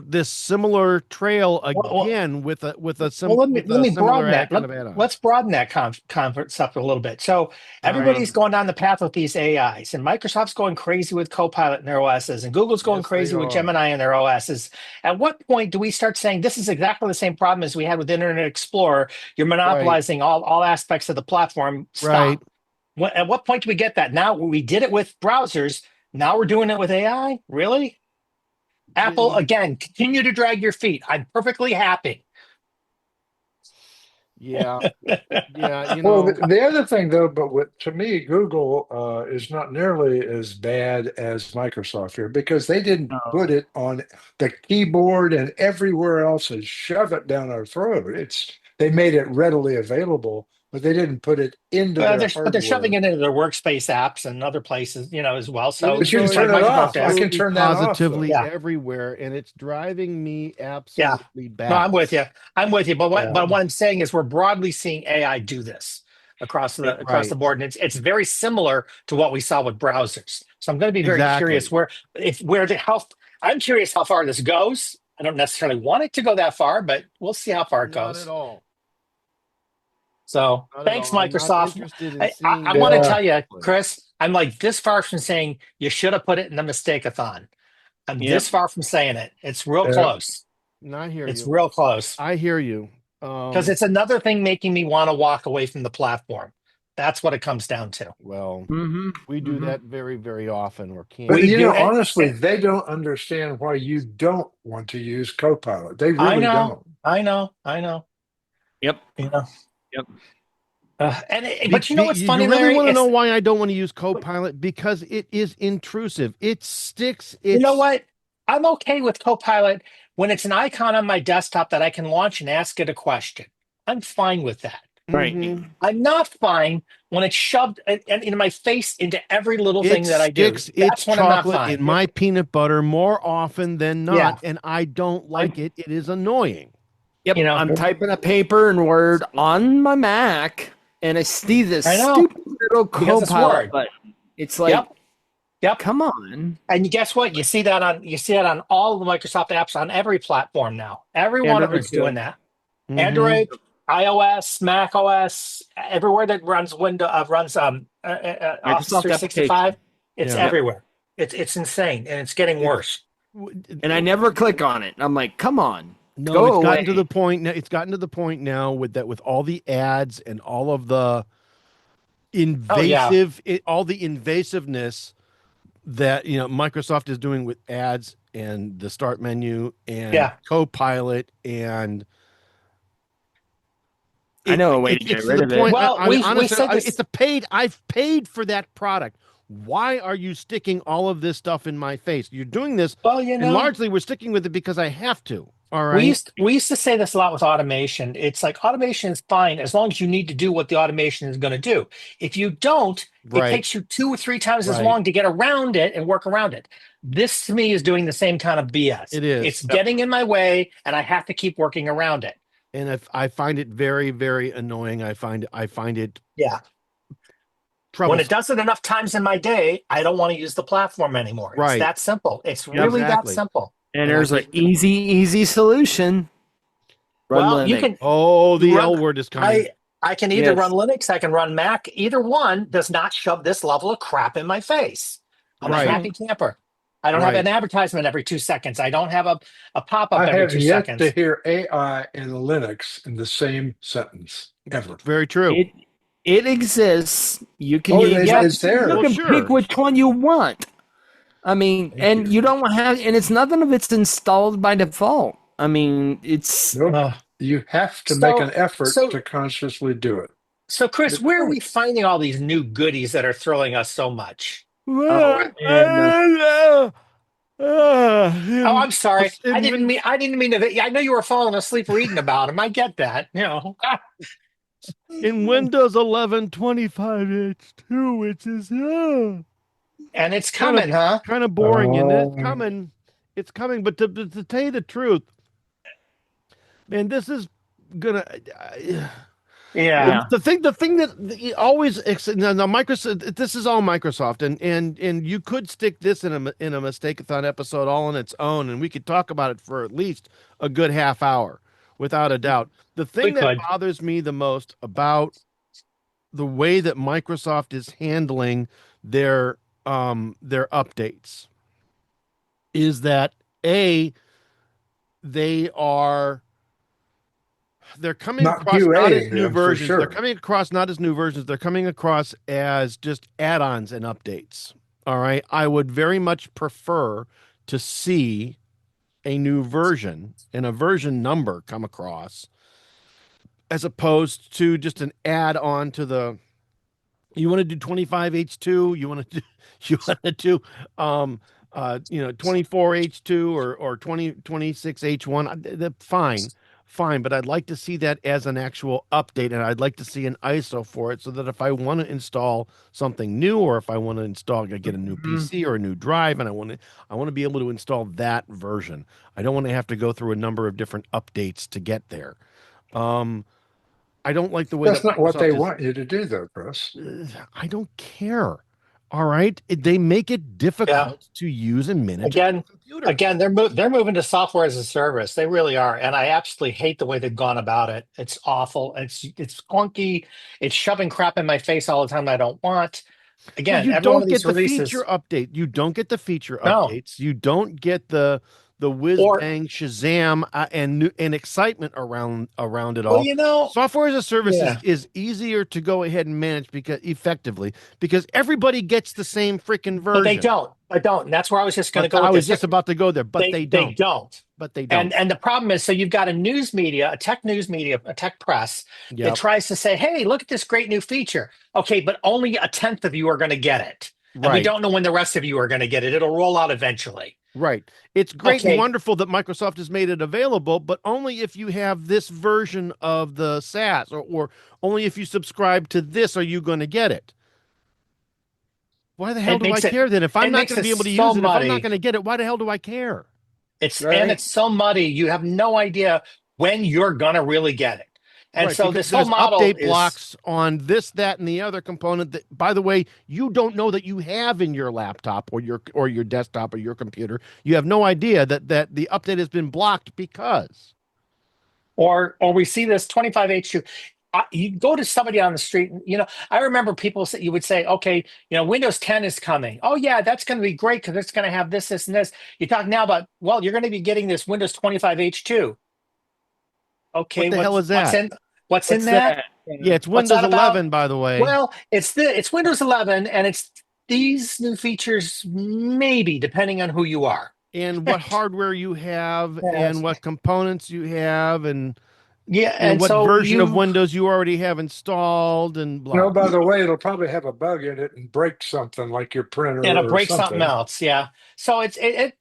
this similar trail again with a similar broaden kind of add-on. Let's broaden that conference up a little bit. So everybody's going down the path with these AIs, and Microsoft's going crazy with Copilot in their OSs, and Google's going crazy with Gemini in their OSs. At what point do we start saying this is exactly the same problem as we had with Internet Explorer? You're monopolizing all aspects of the platform. Stop. Right. At what point do we get that? Now we did it with browsers. Now we're doing it with AI. Really? Apple, again, continue to drag your feet. I'm perfectly happy. Yeah. Yeah. Well, the other thing, though, to me, Google is not nearly as bad as Microsoft here because they didn't put it on the keyboard and everywhere else and shove it down our throat. They made it readily available, but they didn't put it into their hardware. But they're shoving it into their workspace apps and other places, as well. So, but you can turn it off. I can turn that off positively everywhere, and it's driving me absolutely bad. No, I'm with you. But what I'm saying is, we're broadly seeing AI do this across the board, and it's very similar to what we saw with browsers. So I'm going to be very curious I'm curious how far this goes. I don't necessarily want it to go that far, but we'll see how far it goes. Not at all. So thanks, Microsoft. I want to tell you, Chris, I'm like this far from saying you should have put it in the mistake-a-thon. I'm this far from saying it. It's real close. I hear you. It's real close. I hear you. Because it's another thing making me want to walk away from the platform. That's what it comes down to. Well, we do that very, very often. Or can't. But honestly, they don't understand why you don't want to use Copilot. They really don't. I know. Yep. Yep. But you know what's funny, you really Larry? Want to know why I don't want to use Copilot? Because it is intrusive. It sticks. You know what? I'm okay with Copilot when it's an icon on my desktop that I can launch and ask it a question. I'm fine with that. Right. Mm-hmm. I'm not fine when it's shoved into my face into every little thing that I do. That's when I'm not fine. In my peanut butter more often than not, and I don't like it. It is annoying. Yep. I'm typing a paper in Word on my Mac, and I see this stupid little Copilot button. It's like, yep. Come on. And guess what? You see that on all the Microsoft apps on every platform now. Every one of them's doing that. Mm-hmm. Android, iOS, Mac OS, everywhere that runs Office 365, it's everywhere. It's insane, and it's getting worse. And I never click on it. I'm like, come on. No, it's gotten to the point now. It's gotten to the point now with all the ads and all of the all the invasiveness that Microsoft is doing with ads and the start menu and Copilot and. I know a way to get rid of it. Well, honestly, it's a paid. I've paid for that product. Why are you sticking all of this stuff in my face? You're doing this. Well, and largely we're sticking with it because I have to. All right. We used to say this a lot with automation. It's like automation is fine as long as you need to do what the automation is going to do. If you don't, it takes you 2 or 3 times as long to get around it and work around it. This to me is doing the same kind of BS. It is. It's getting in my way, and I have to keep working around it. And if I find it very, very annoying, I find it troublesome. When it does it enough times in my day, I don't want to use the platform anymore. It's that simple. It's really that simple. And there's an easy solution. You can. Oh, the L word is coming. I can either run Linux, I can run Mac. Either one does not shove this level of crap in my face. I'm a happy camper. I don't have an advertisement every 2 seconds. I don't have a pop-up every 2 seconds. I have yet to hear AI and Linux in the same sentence ever. Very true. It exists. You can it's there. You can pick which one you want. I mean, you don't have, and it's nothing of it's installed by default. I mean, it's you have to make an effort to consciously do it. So, Chris, where are we finding all these new goodies that are thrilling us so much? I'm sorry. I didn't mean to. I know you were falling asleep reading about them. I get that. In Windows 11 25H2, which is and it's coming, huh? Kind of boring, and it's coming. It's coming. But to tell you the truth, man, this is gonna. Yeah. The thing that always now Microsoft. This is all Microsoft, and you could stick this in a Mistake-a-thon episode all on its own, and we could talk about it for at least a good half hour, without a doubt. The thing that bothers me the most about the way that Microsoft is handling their updates is that they're coming across not as new versions. Sure. They're coming across not as new versions. They're coming across as just add-ons and updates. All right. I would very much prefer to see a new version and a version number come across, as opposed to just an add-on to the. You want to do 25H2? You want to do 24H2 or 26H1? Fine, but I'd like to see that as an actual update, and I'd like to see an ISO for it, so that if I want to install something new, or if I want to get a new PC or a new drive, and I want to be able to install that version. I don't want to have to go through a number of different updates to get there. I don't like the way that's not what they want you to do, though, Chris. I don't care. All right, they make it difficult to use and manage a computer. Again, they're moving to software as a service. They really are, and I absolutely hate the way they've gone about it. It's awful. It's clunky. It's shoving crap in my face all the time I don't want. Again, you don't get the feature update. You don't get the feature updates. You don't get the whiz bang Shazam and excitement around it all. Well, software as a service is easier to go ahead and manage because everybody gets the same freaking version. But they don't. And that's where I was just going to go. I was just about to go there, but they don't. They don't. But they don't. And the problem is, so you've got a tech press that tries to say, hey, look at this great new feature. Okay, but only a tenth of you are going to get it. And we don't know when the rest of you are going to get it. It'll roll out eventually. Right. It's great and wonderful that Microsoft has made it available, but only if you have this version of the SaaS, or only if you subscribe to this are you going to get it. Why the hell do I care then? If I'm not going to be able to use it, if I'm not going to get it, why the hell do I care? And it's so muddy. You have no idea when you're going to really get it. And so this whole model update blocks on this, that, and the other component that, by the way, you don't know that you have in your laptop or your desktop or your computer. You have no idea that the update has been blocked because. Or we see this 25H2. You go to somebody on the street, I remember people you would say, okay, Windows 10 is coming. Oh yeah, that's going to be great because it's going to have this, and this. You talk now about, well, you're going to be getting this Windows 25H2. Okay, what the hell is that? What's in that? Yeah, it's Windows 11, by the way. Well, it's Windows 11, and it's these new features, maybe, depending on who you are. And what hardware you have, and what components you have, and what so version of Windows you already have installed, and blah. No, by the way, it'll probably have a bug in it and break something like your printer. And it'll break something else, yeah. So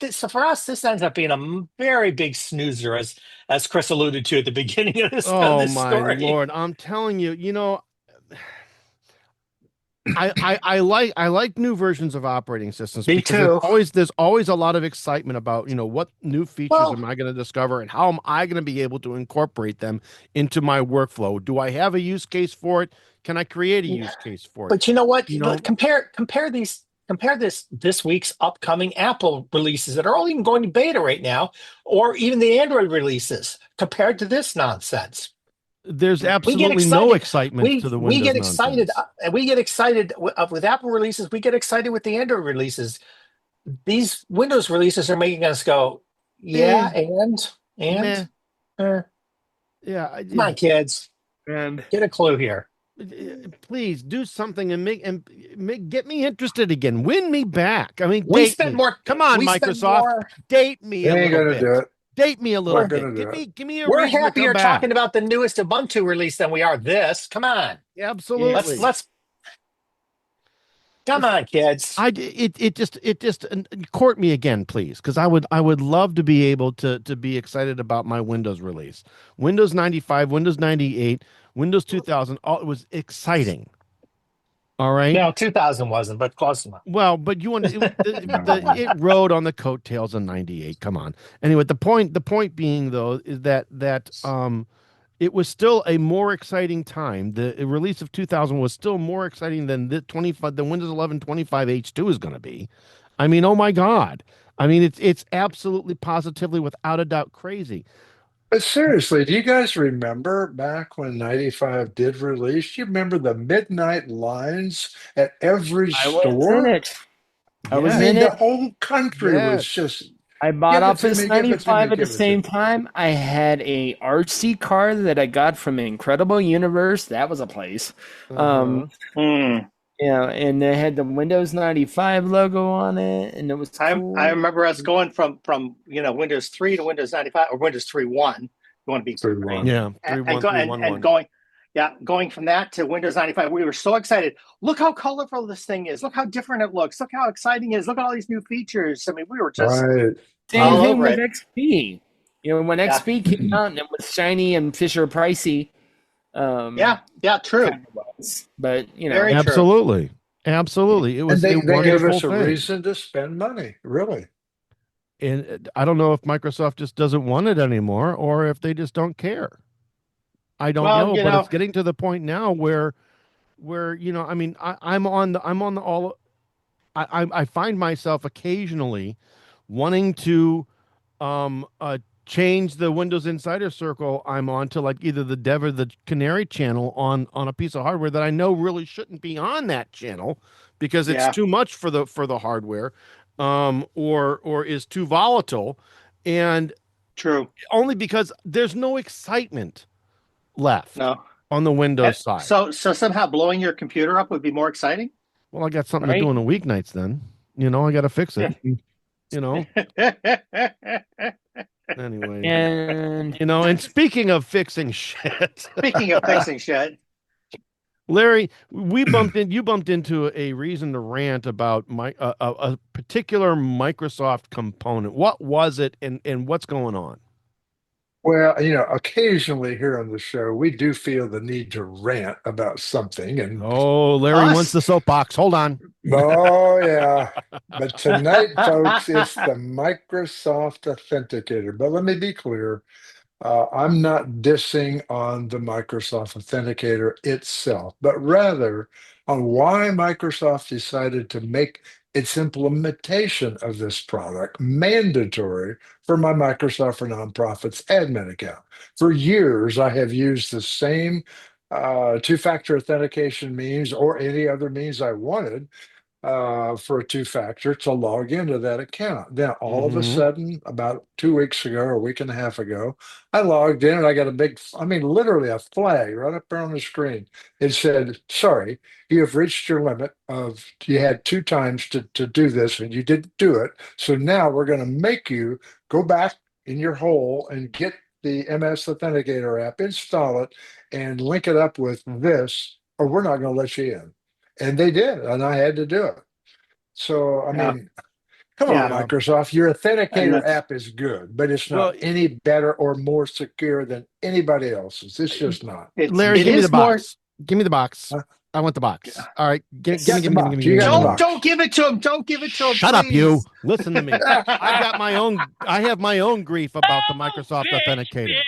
so for us, this ends up being a very big snoozer, as Chris alluded to at the beginning of this. Oh my Lord! I'm telling you, I like new versions of operating systems. Me too. There's always a lot of excitement about what new features am I going to discover, and how am I going to be able to incorporate them into my workflow? Do I have a use case for it? Can I create a use case for it? But you know what? Compare this week's upcoming Apple releases that are all even going to beta right now, or even the Android releases, compared to this nonsense. There's absolutely no excitement to the Windows. We get excited with Apple releases. We get excited with the Android releases. These Windows releases are making us go, yeah, yeah. Come on, kids, and get a clue here. please do something and get me interested again. Win me back. I mean, We date spent me. more. Come on, We spent Microsoft, more. date me We a ain't little gonna bit. do it. Date me a little We're bit. gonna do it. Give me a We're reason to happier come back. talking about the newest Ubuntu release than we are this. Come on. Absolutely. Let's come on, kids. It just court me again, please, because I would love to be able to be excited about my Windows release. Windows 95, Windows 98, Windows 2000. All it was exciting. All right. No, 2000 wasn't, but close enough. Well, but it rode on the coattails of 98. Come on. Anyway, the point being though is that it was still a more exciting time. The release of 2000 was still more exciting than the Windows 11 25 H2 is going to be. I mean, oh my God. I mean, it's absolutely positively without a doubt crazy. But seriously, do you guys remember back when 95 did release? Do you remember the midnight lines at every I was in store? it. I was I Yes. in mean, the it. whole country was just I bought give it to Office me, give it to me, 95 at the give it to same me. time. I had a RC car that I got from Incredible Universe. That was a place. Yeah, and they had the Windows 95 logo on it, and it was cool. I remember us going from Windows 3 to Windows 95 or Windows 3.1. You want to be 3.1. Yeah, 3.1, and going from that to Windows 95. We were so excited. Look how colorful this thing is. Look how different it looks. Look how exciting it is. Look at all these new features. I mean, we were just Right. Same all thing over with it. XP. When XP came out and it was shiny and Fisher Pricey. True. But Very true. absolutely. Absolutely. It was And a they wonderful gave us a thing. reason to spend money, really. And I don't know if Microsoft just doesn't want it anymore or if they just don't care. I don't know, but it's getting to the point now where I mean, I'm on the all. I find myself occasionally wanting to change the Windows Insider Circle I'm on to like either the Dev or the Canary channel on a piece of hardware that I know really shouldn't be on that channel because it's too much for the hardware, or is too volatile, and true. only because there's no excitement left No. on the Windows side. So somehow blowing your computer up would be more exciting? Well, I got something to do on the weeknights then. I got to fix it. Anyway. And speaking of fixing shit. Larry, you bumped into a reason to rant about a particular Microsoft component. What was it and what's going on? Well, occasionally here on the show, we do feel the need to rant about something. And Larry wants the soapbox. Hold on. Oh, yeah. But tonight, folks, it's the Microsoft Authenticator. But let me be clear. I'm not dissing on the Microsoft Authenticator itself, but rather on why Microsoft decided to make its implementation of this product mandatory for my Microsoft for Nonprofits admin account. For years, I have used the same two-factor authentication means or any other means I wanted for a two-factor to log into that account. Then all of a sudden, about 2 weeks ago or a week and a half ago, I logged in and I got literally a flag right up there on the screen. It said, sorry, you have reached your limit you had 2 times to do this and you didn't do it. So now we're going to make you go back in your hole and get the MS Authenticator app, install it, and link it up with this, or we're not going to let you in. And they did, and I had to do it. So, I mean, come on, Microsoft. Your Authenticator app is good, but it's not any better or more secure than anybody else's. It's just not. Larry, give me the box. Give me the box. I want the box. All right. Give me. Don't give it to him. Don't give it to him. Shut up, you. Listen to me. I have my own grief about the Microsoft Authenticator.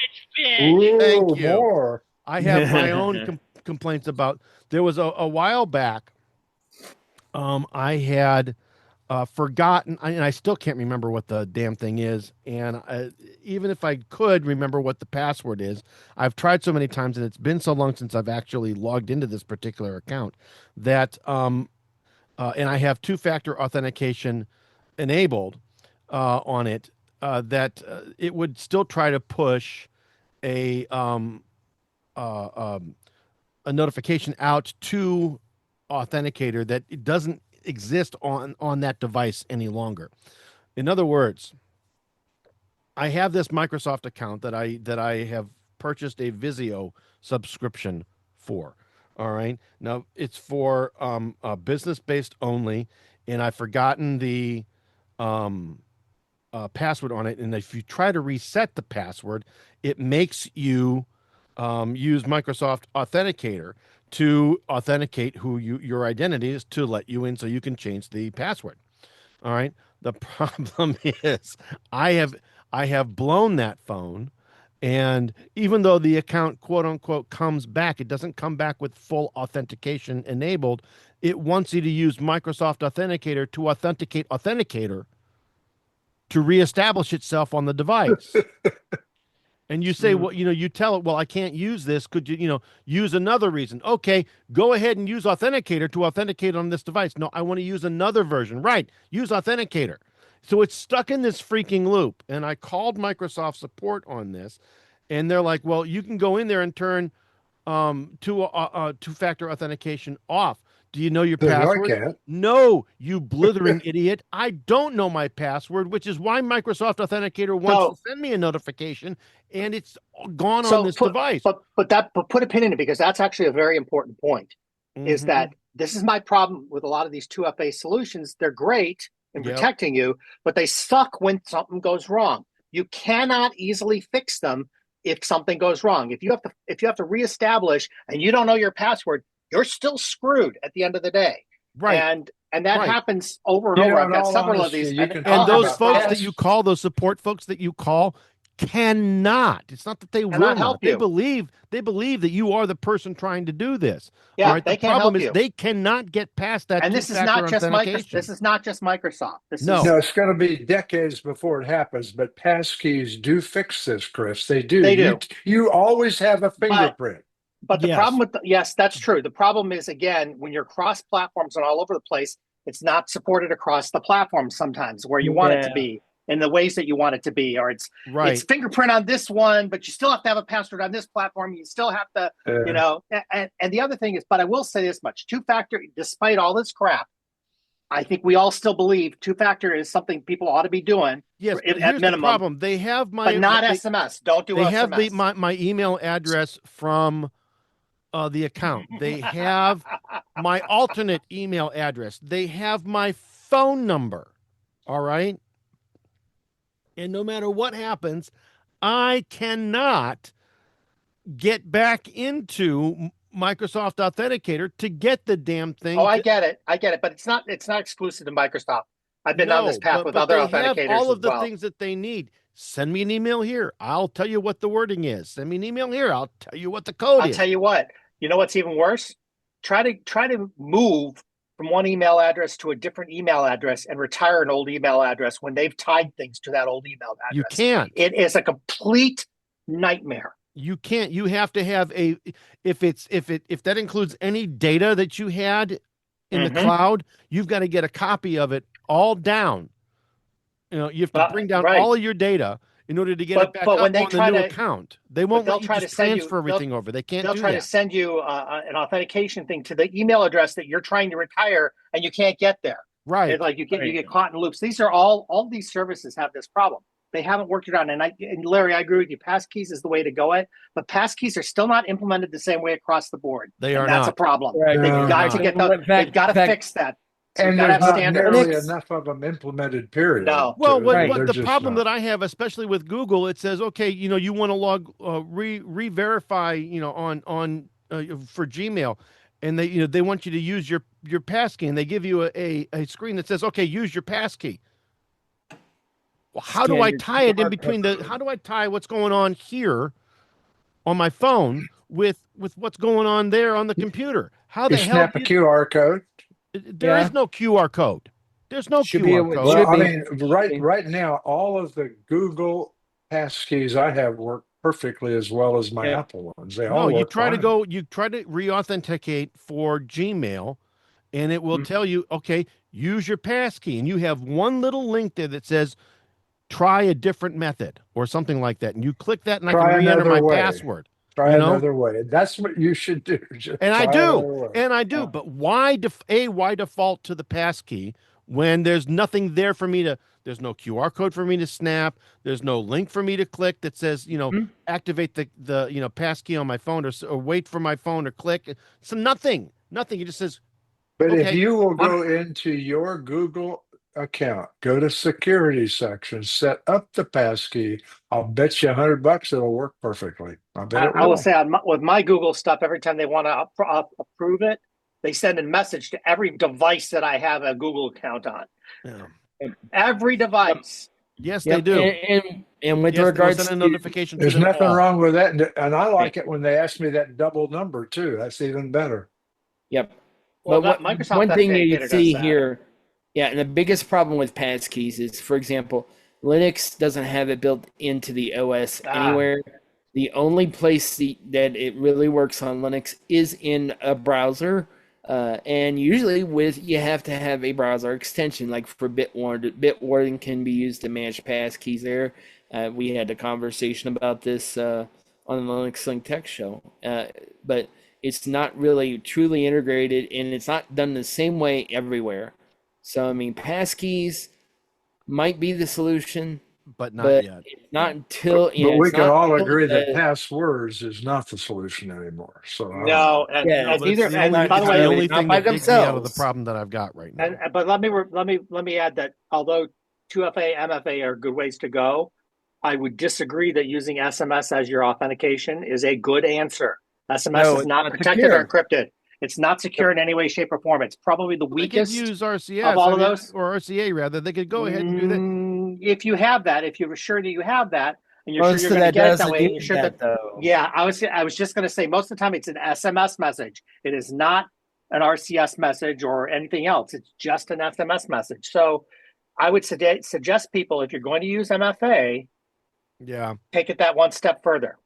Ooh, thank you. More. I have my own complaints about. There was a while back. I had forgotten, and I still can't remember what the damn thing is. And even if I could remember what the password is, I've tried so many times, and it's been so long since I've actually logged into this particular account that, and I have two-factor authentication enabled on it, that it would still try to push a a notification out to Authenticator that it doesn't exist on that device any longer. In other words, I have this Microsoft account that I have purchased a Vizio subscription for. All right. Now it's for business based only, and I've forgotten the password on it. And if you try to reset the password, it makes you use Microsoft Authenticator to authenticate who your identity is to let you in, so you can change the password. All right. The problem is I have blown that phone, and even though the account quote unquote comes back, it doesn't come back with full authentication enabled. It wants you to use Microsoft Authenticator to authenticate Authenticator to reestablish itself on the device. And you say, well, you tell it, well, I can't use this. Could you, use another reason? Okay, go ahead and use Authenticator to authenticate on this device. No, I want to use another version. Right, use Authenticator. So it's stuck in this freaking loop. And I called Microsoft support on this, and they're like, well, you can go in there and turn two-factor authentication off. Do you know your password? No, you blithering idiot. I don't know my password, which is why Microsoft Authenticator wants to send me a notification, and it's gone on this device. But put a pin in it, because that's actually a very important point, is that this is my problem with a lot of these 2FA solutions. They're great in protecting you, but they suck when something goes wrong. You cannot easily fix them if something goes wrong. If you have to reestablish and you don't know your password, you're still screwed at the end of the day. Right. And that happens over and over. I've got several of these. And those folks that you call, those support folks that you call, cannot. It's not that they will not help you. They believe that you are the person trying to do this. Yeah, right? The problem is they cannot get past that. And this is not just Microsoft. This is not just Microsoft. No, it's going to be decades before it happens. But passkeys do fix this, Chris. They do. They do. You always have a fingerprint. But the problem with yes, that's true. The problem is, again, when you're cross platforms and all over the place, it's not supported across the platform sometimes where you want it to be, in the ways that you want it to be, or it's fingerprint on this one, but you still have to have a password on this platform. You still have to, and the other thing is, but I will say this much: two-factor, despite all this crap, I think we all still believe two-factor is something people ought to be doing. Yes, but here's the problem: they have but not SMS. Don't do SMS. They have my email address from the account. They have my alternate email address. They have my phone number. All right. And no matter what happens, I cannot get back into Microsoft Authenticator to get the damn thing. Oh, I get it. But it's not exclusive to Microsoft. I've been down this path with other authenticators. They have all of the things that they need. Send me an email here. I'll tell you what the wording is. Send me an email here. I'll tell you what the code is. I'll tell you what. You know what's even worse? Try to move from one email address to a different email address and retire an old email address when they've tied things to that old email address. You can't. It is a complete nightmare. You can't. You have to have if that includes any data that you had in the cloud, you've got to get a copy of it all down. You have to bring down all of your data in order to get it back up on the new account. They won't let you just transfer everything over. They can't do that. They'll try to send you an authentication thing to the email address that you're trying to retire, and you can't get there. Right. It's like you get caught in loops. These are all these services have this problem. They haven't worked it out. And Larry, I agree with you. Passkeys is the way to go but passkeys are still not implemented the same way across the board. They are not. That's a problem. Right. They've got to fix that. And there's not nearly enough of them implemented, period. No. Well, what the problem that I have, especially with Google, it says, okay, you want to log, re-verify, on for Gmail, and they want you to use your passkey, and they give you a screen that says, okay, use your passkey. Well, how do I tie it in between how do I tie what's going on here on my phone with what's going on there on the computer? How the hell snap a QR code? There is no QR code. There's no QR code. Well, I mean, right now, all of the Google passkeys I have work perfectly as well as my Apple ones. They all work fine. You try to re-authenticate for Gmail, and it will tell you, okay, use your passkey, and you have one little link there that says, try a different method or something like that, and you click that, and I can re-enter my password. Try another way. That's what you should do. Just and I do. Yeah. But why default to the passkey when there's nothing there for me to? There's no QR code for me to snap. There's no link for me to click that says, activate the passkey on my phone or wait for my phone or click. So nothing. It just says. But if you will go into your Google account, go to security section, set up the passkey, I'll bet you $100 it'll work perfectly. I will say with my Google stuff, every time they want to approve it, they send a message to every device that I have a Google account on. Yeah. Every device. Yes, they do. And with regards to notification, there's nothing wrong with that. And I like it when they ask me that double number too. That's even better. Yep. Well, but Microsoft one thing you see that. here, and the biggest problem with passkeys is, for example, Linux doesn't have it built into the OS anywhere. The only place that it really works on Linux is in a browser. And usually you have to have a browser extension, like for Bitwarden. Bitwarden can be used to manage passkeys there. We had a conversation about this on the Linux Link Tech show. But it's not really truly integrated, and it's not done the same way everywhere. So, I mean, passkeys might be the solution, but not yet. Not until. But we can all agree that passwords is not the solution anymore. So no, and neither. And by the way, the only thing that takes me out of the problem that I've got right now. But let me add that although 2FA, MFA are good ways to go, I would disagree that using SMS as your authentication is a good answer. SMS is not protected or encrypted. It's not secure in any way, shape, or form. It's probably the weakest. They could use RCS of all of those, or RCA rather. They could go ahead and do that. If you have that, if you're sure that you have that, and you're sure you're going to get it that way, and you're sure that. Yeah, I was just going to say most of the time it's an SMS message. It is not an RCS message or anything else. It's just an SMS message. So I would suggest people, if you're going to use MFA, take it that one step further.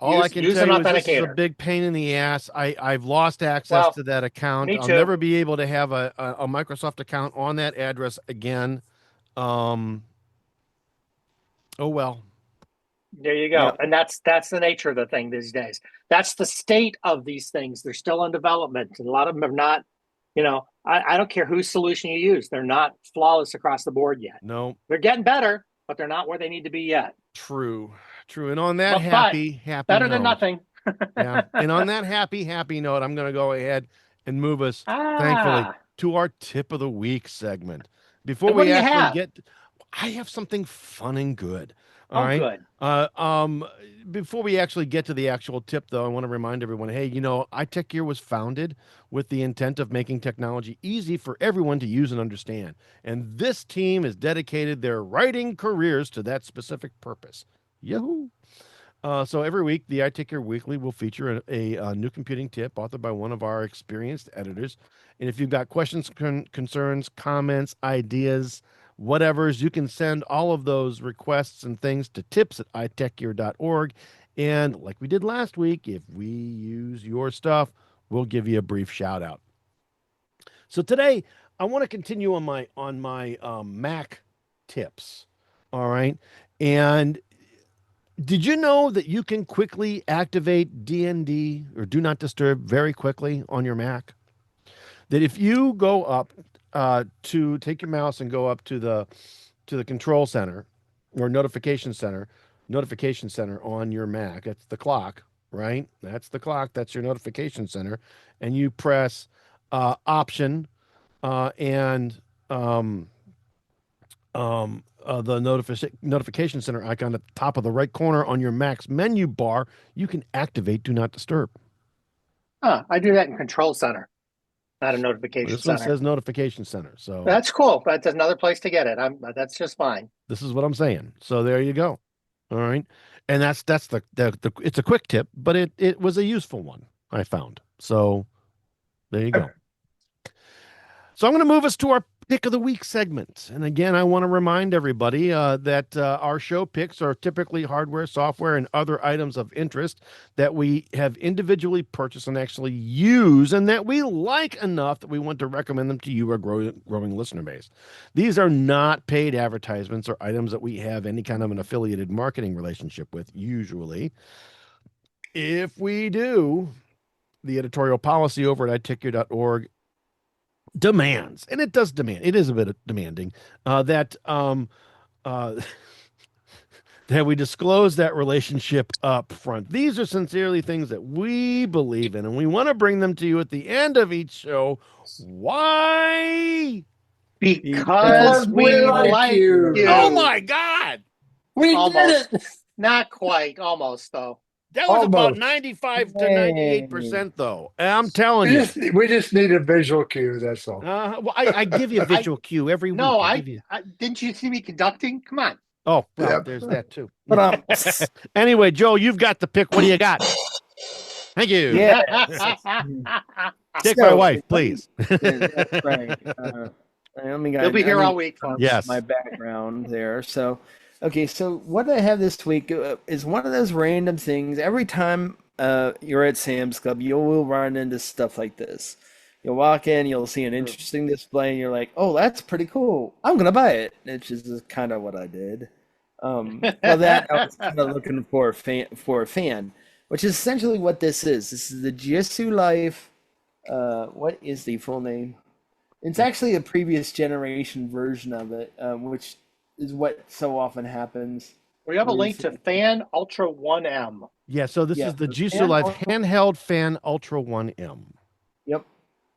All I can tell you is this is a big pain in the ass. I've lost access to that account. I'll never be able to have a Microsoft account on that address again. Oh well. There you go. And that's the nature of the thing these days. That's the state of these things. They're still in development. And a lot of them are not, I don't care whose solution you use. They're not flawless across the board yet. No. They're getting better, but they're not where they need to be yet. True. And on that happy better note, than nothing. And on that happy note, I'm going to go ahead and move us, thankfully, to our tip of the week segment. Before we actually I have something fun and good. All right. Good. Before we actually get to the actual tip, though, I want to remind everyone, hey, iTechGear was founded with the intent of making technology easy for everyone to use and understand. And this team has dedicated their writing careers to that specific purpose. Yahoo! So every week, the iTechGear Weekly will feature a new computing tip authored by one of our experienced editors. And if you've got questions, concerns, comments, ideas, whatever's, you can send all of those requests and things to tips@itechgear.org. And like we did last week, if we use your stuff, we'll give you a brief shout out. So today, I want to continue on my Mac tips. All right. And did you know that you can quickly activate DND or Do Not Disturb very quickly on your Mac? That if you go up to take your mouse and go up to the control center or notification center on your Mac, that's the clock, right? That's the clock. That's your notification center. And you press Option and the notification center icon at the top of the right corner on your Mac's menu bar, you can activate Do Not Disturb. I do that in Control Center, not a notification this center. This one says Notification Center, so that's cool. But that's another place to get it. That's just fine. This is what I'm saying. So there you go. All right, and that's the it's a quick tip, but it was a useful one I found. So there you go. So I'm going to move us to our Pick of the Week segment. And again, I want to remind everybody that our show picks are typically hardware, software, and other items of interest that we have individually purchased and actually use and that we like enough that we want to recommend them to you, our growing listener base. These are not paid advertisements or items that we have any kind of an affiliated marketing relationship with, usually. if we do, the editorial policy over at iTechGear.org demands, and it does demand, it is a bit demanding, that that we disclose that relationship up front. These are sincerely things that we believe in, and we want to bring them to you at the end of each show. Why? Because we like you. Oh my God. We Almost. did it. Not quite. Almost, though. That was about 95 to 98%, though. I'm telling you. We just need a visual cue. That's all. Well, I give you a visual cue every week. No, didn't you see me conducting? Come on. Oh, well, there's that too. But anyway, Joe, you've got the pick. What do you got? Thank you. Yeah. Take my wife, please. That's right. You'll be here all week, folks. Yes. My background there. So, okay. So what I have this week is one of those random things. Every time you're at Sam's Club, you will run into stuff like this. You'll walk in, you'll see an interesting display, and you're like, "Oh, that's pretty cool. I'm gonna buy it." Which is kind of what I did. Well, that I was kind of looking for a fan, which is essentially what this is. This is the Jisu Life. What is the full name? It's actually a previous generation version of it, which is what so often happens. We have a link to Fan Ultra 1M. Yeah, so this is the Jisu Life handheld Fan Ultra 1M. Yep.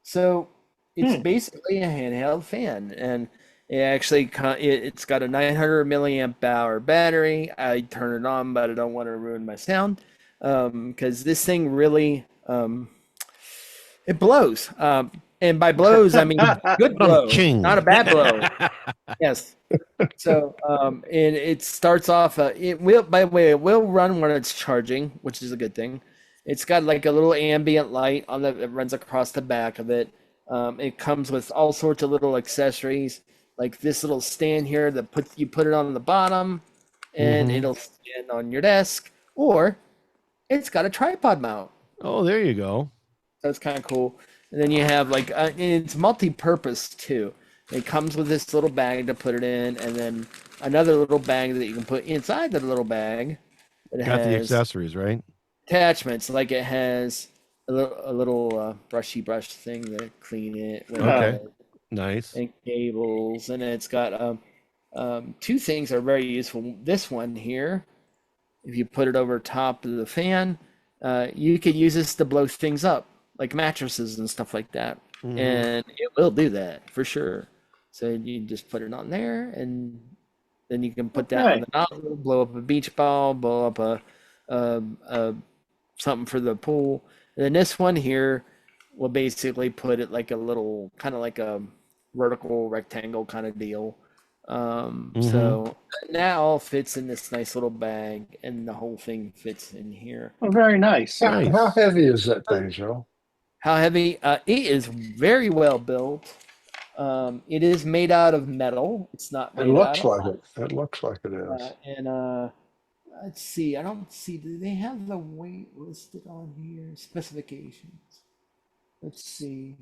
So it's basically a handheld fan, and it actually it's got a 900 milliamp hour battery. I turn it on, but I don't want to ruin my sound because this thing really it blows. And by blows, I mean good blow, not a bad blow. Yes. So, and it starts off. It will, by the way, it will run when it's charging, which is a good thing. It's got like a little ambient light on that runs across the back of it. It comes with all sorts of little accessories, like this little stand here that you put it on the bottom, and it'll stand on your desk, or it's got a tripod mount. Oh, there you go. That's kind of cool. And then you have like and it's multi-purpose too. It comes with this little bag to put it in, and then another little bag that you can put inside the little bag. It got the accessories, right? Attachments, like it has a little brushy brush thing to clean it. Okay, nice. And cables, and it's got two things that are very useful. This one here, if you put it over top of the fan, you could use this to blow things up, like mattresses and stuff like that. And it will do that for sure. So you just put it on there, and then you can put that on the nozzle, blow up a beach ball, blow up a something for the pool. And then this one here will basically put it like a little, kind of like a vertical rectangle kind of deal. So that all fits in this nice little bag, and the whole thing fits in here. Oh, very nice. How heavy is that thing, Joe? How heavy? It is very well built. It is made out of metal. It's not made It looks out like of it. It looks like it is. and let's see. I don't see. Do they have the weight listed on here? Specifications. Let's see.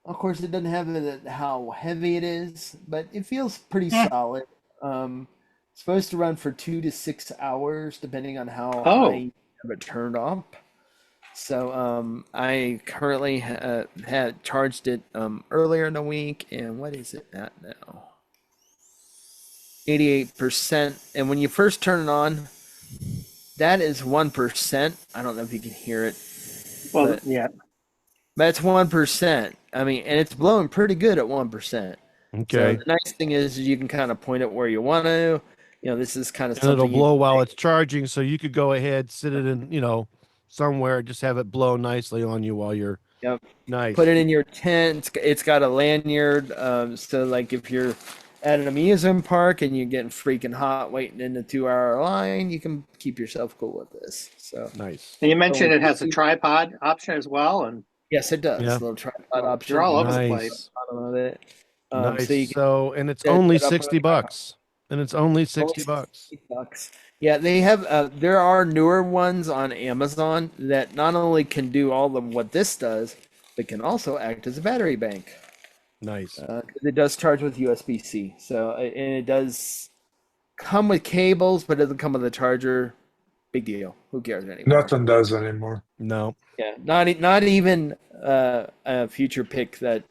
Of course, it doesn't have how heavy it is, but it feels pretty solid. It's supposed to run for 2 to 6 hours, depending on how high you have it turned off. So I currently had charged it earlier in the week, and what is it at now? 88%. And when you first turn it on, that is 1%. I don't know if you can hear it. Well, but it's 1%. I mean, and it's blowing pretty good at 1%. Okay. So the nice thing is you can kind of point it where you want to. You know, this is kind of something. It'll blow while it's charging, so you could go ahead, sit it in, somewhere, just have it blow nicely on you while you're nice. Put it in your tent. It's got a lanyard, so like if you're at an amusement park and you're getting freaking hot waiting in the 2-hour line, you can keep yourself cool with this. So nice. And you mentioned it has a tripod option as well, and yes, it does. Yeah. A little tripod option. You're all over the place. Bottom of it. Nice. And it's only $60. And it's only $60. Yeah, they have. There are newer ones on Amazon that not only can do all of what this does, but can also act as a battery bank. Nice. It does charge with USB-C, so and it does come with cables, but it doesn't come with a charger big deal. Who cares anymore? Nothing does anymore. No. Yeah, not even a future pick that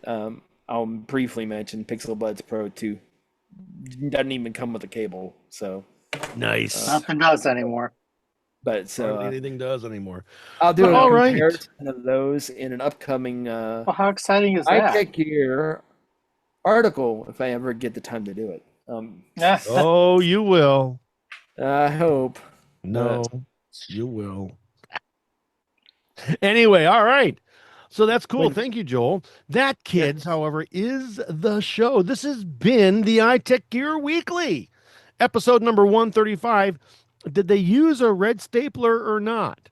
I'll briefly mention, Pixel Buds Pro 2. Doesn't even come with a cable, so nice. Nothing does anymore. But so hardly anything does anymore. I'll do a comparison of those in an upcoming well, how exciting is that? iTechGear article if I ever get the time to do it. Oh, you will. I hope. No, you will. Anyway, all right. So that's cool. Thank you, Joel. That, kids, however, is the show. This has been the iTechGear Weekly, episode number 135. Did they use a red stapler or not?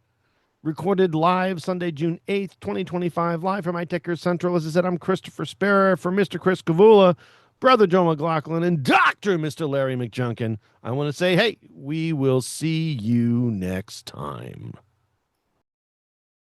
Recorded live Sunday, June 8th, 2025, live from iTechGear Central. As I said, I'm Christopher Spera for Mr. Chris Gavula, Brother Joe McLaughlin, and Dr. Mr. Larry McJunkin. I want to say, hey, we will see you next time.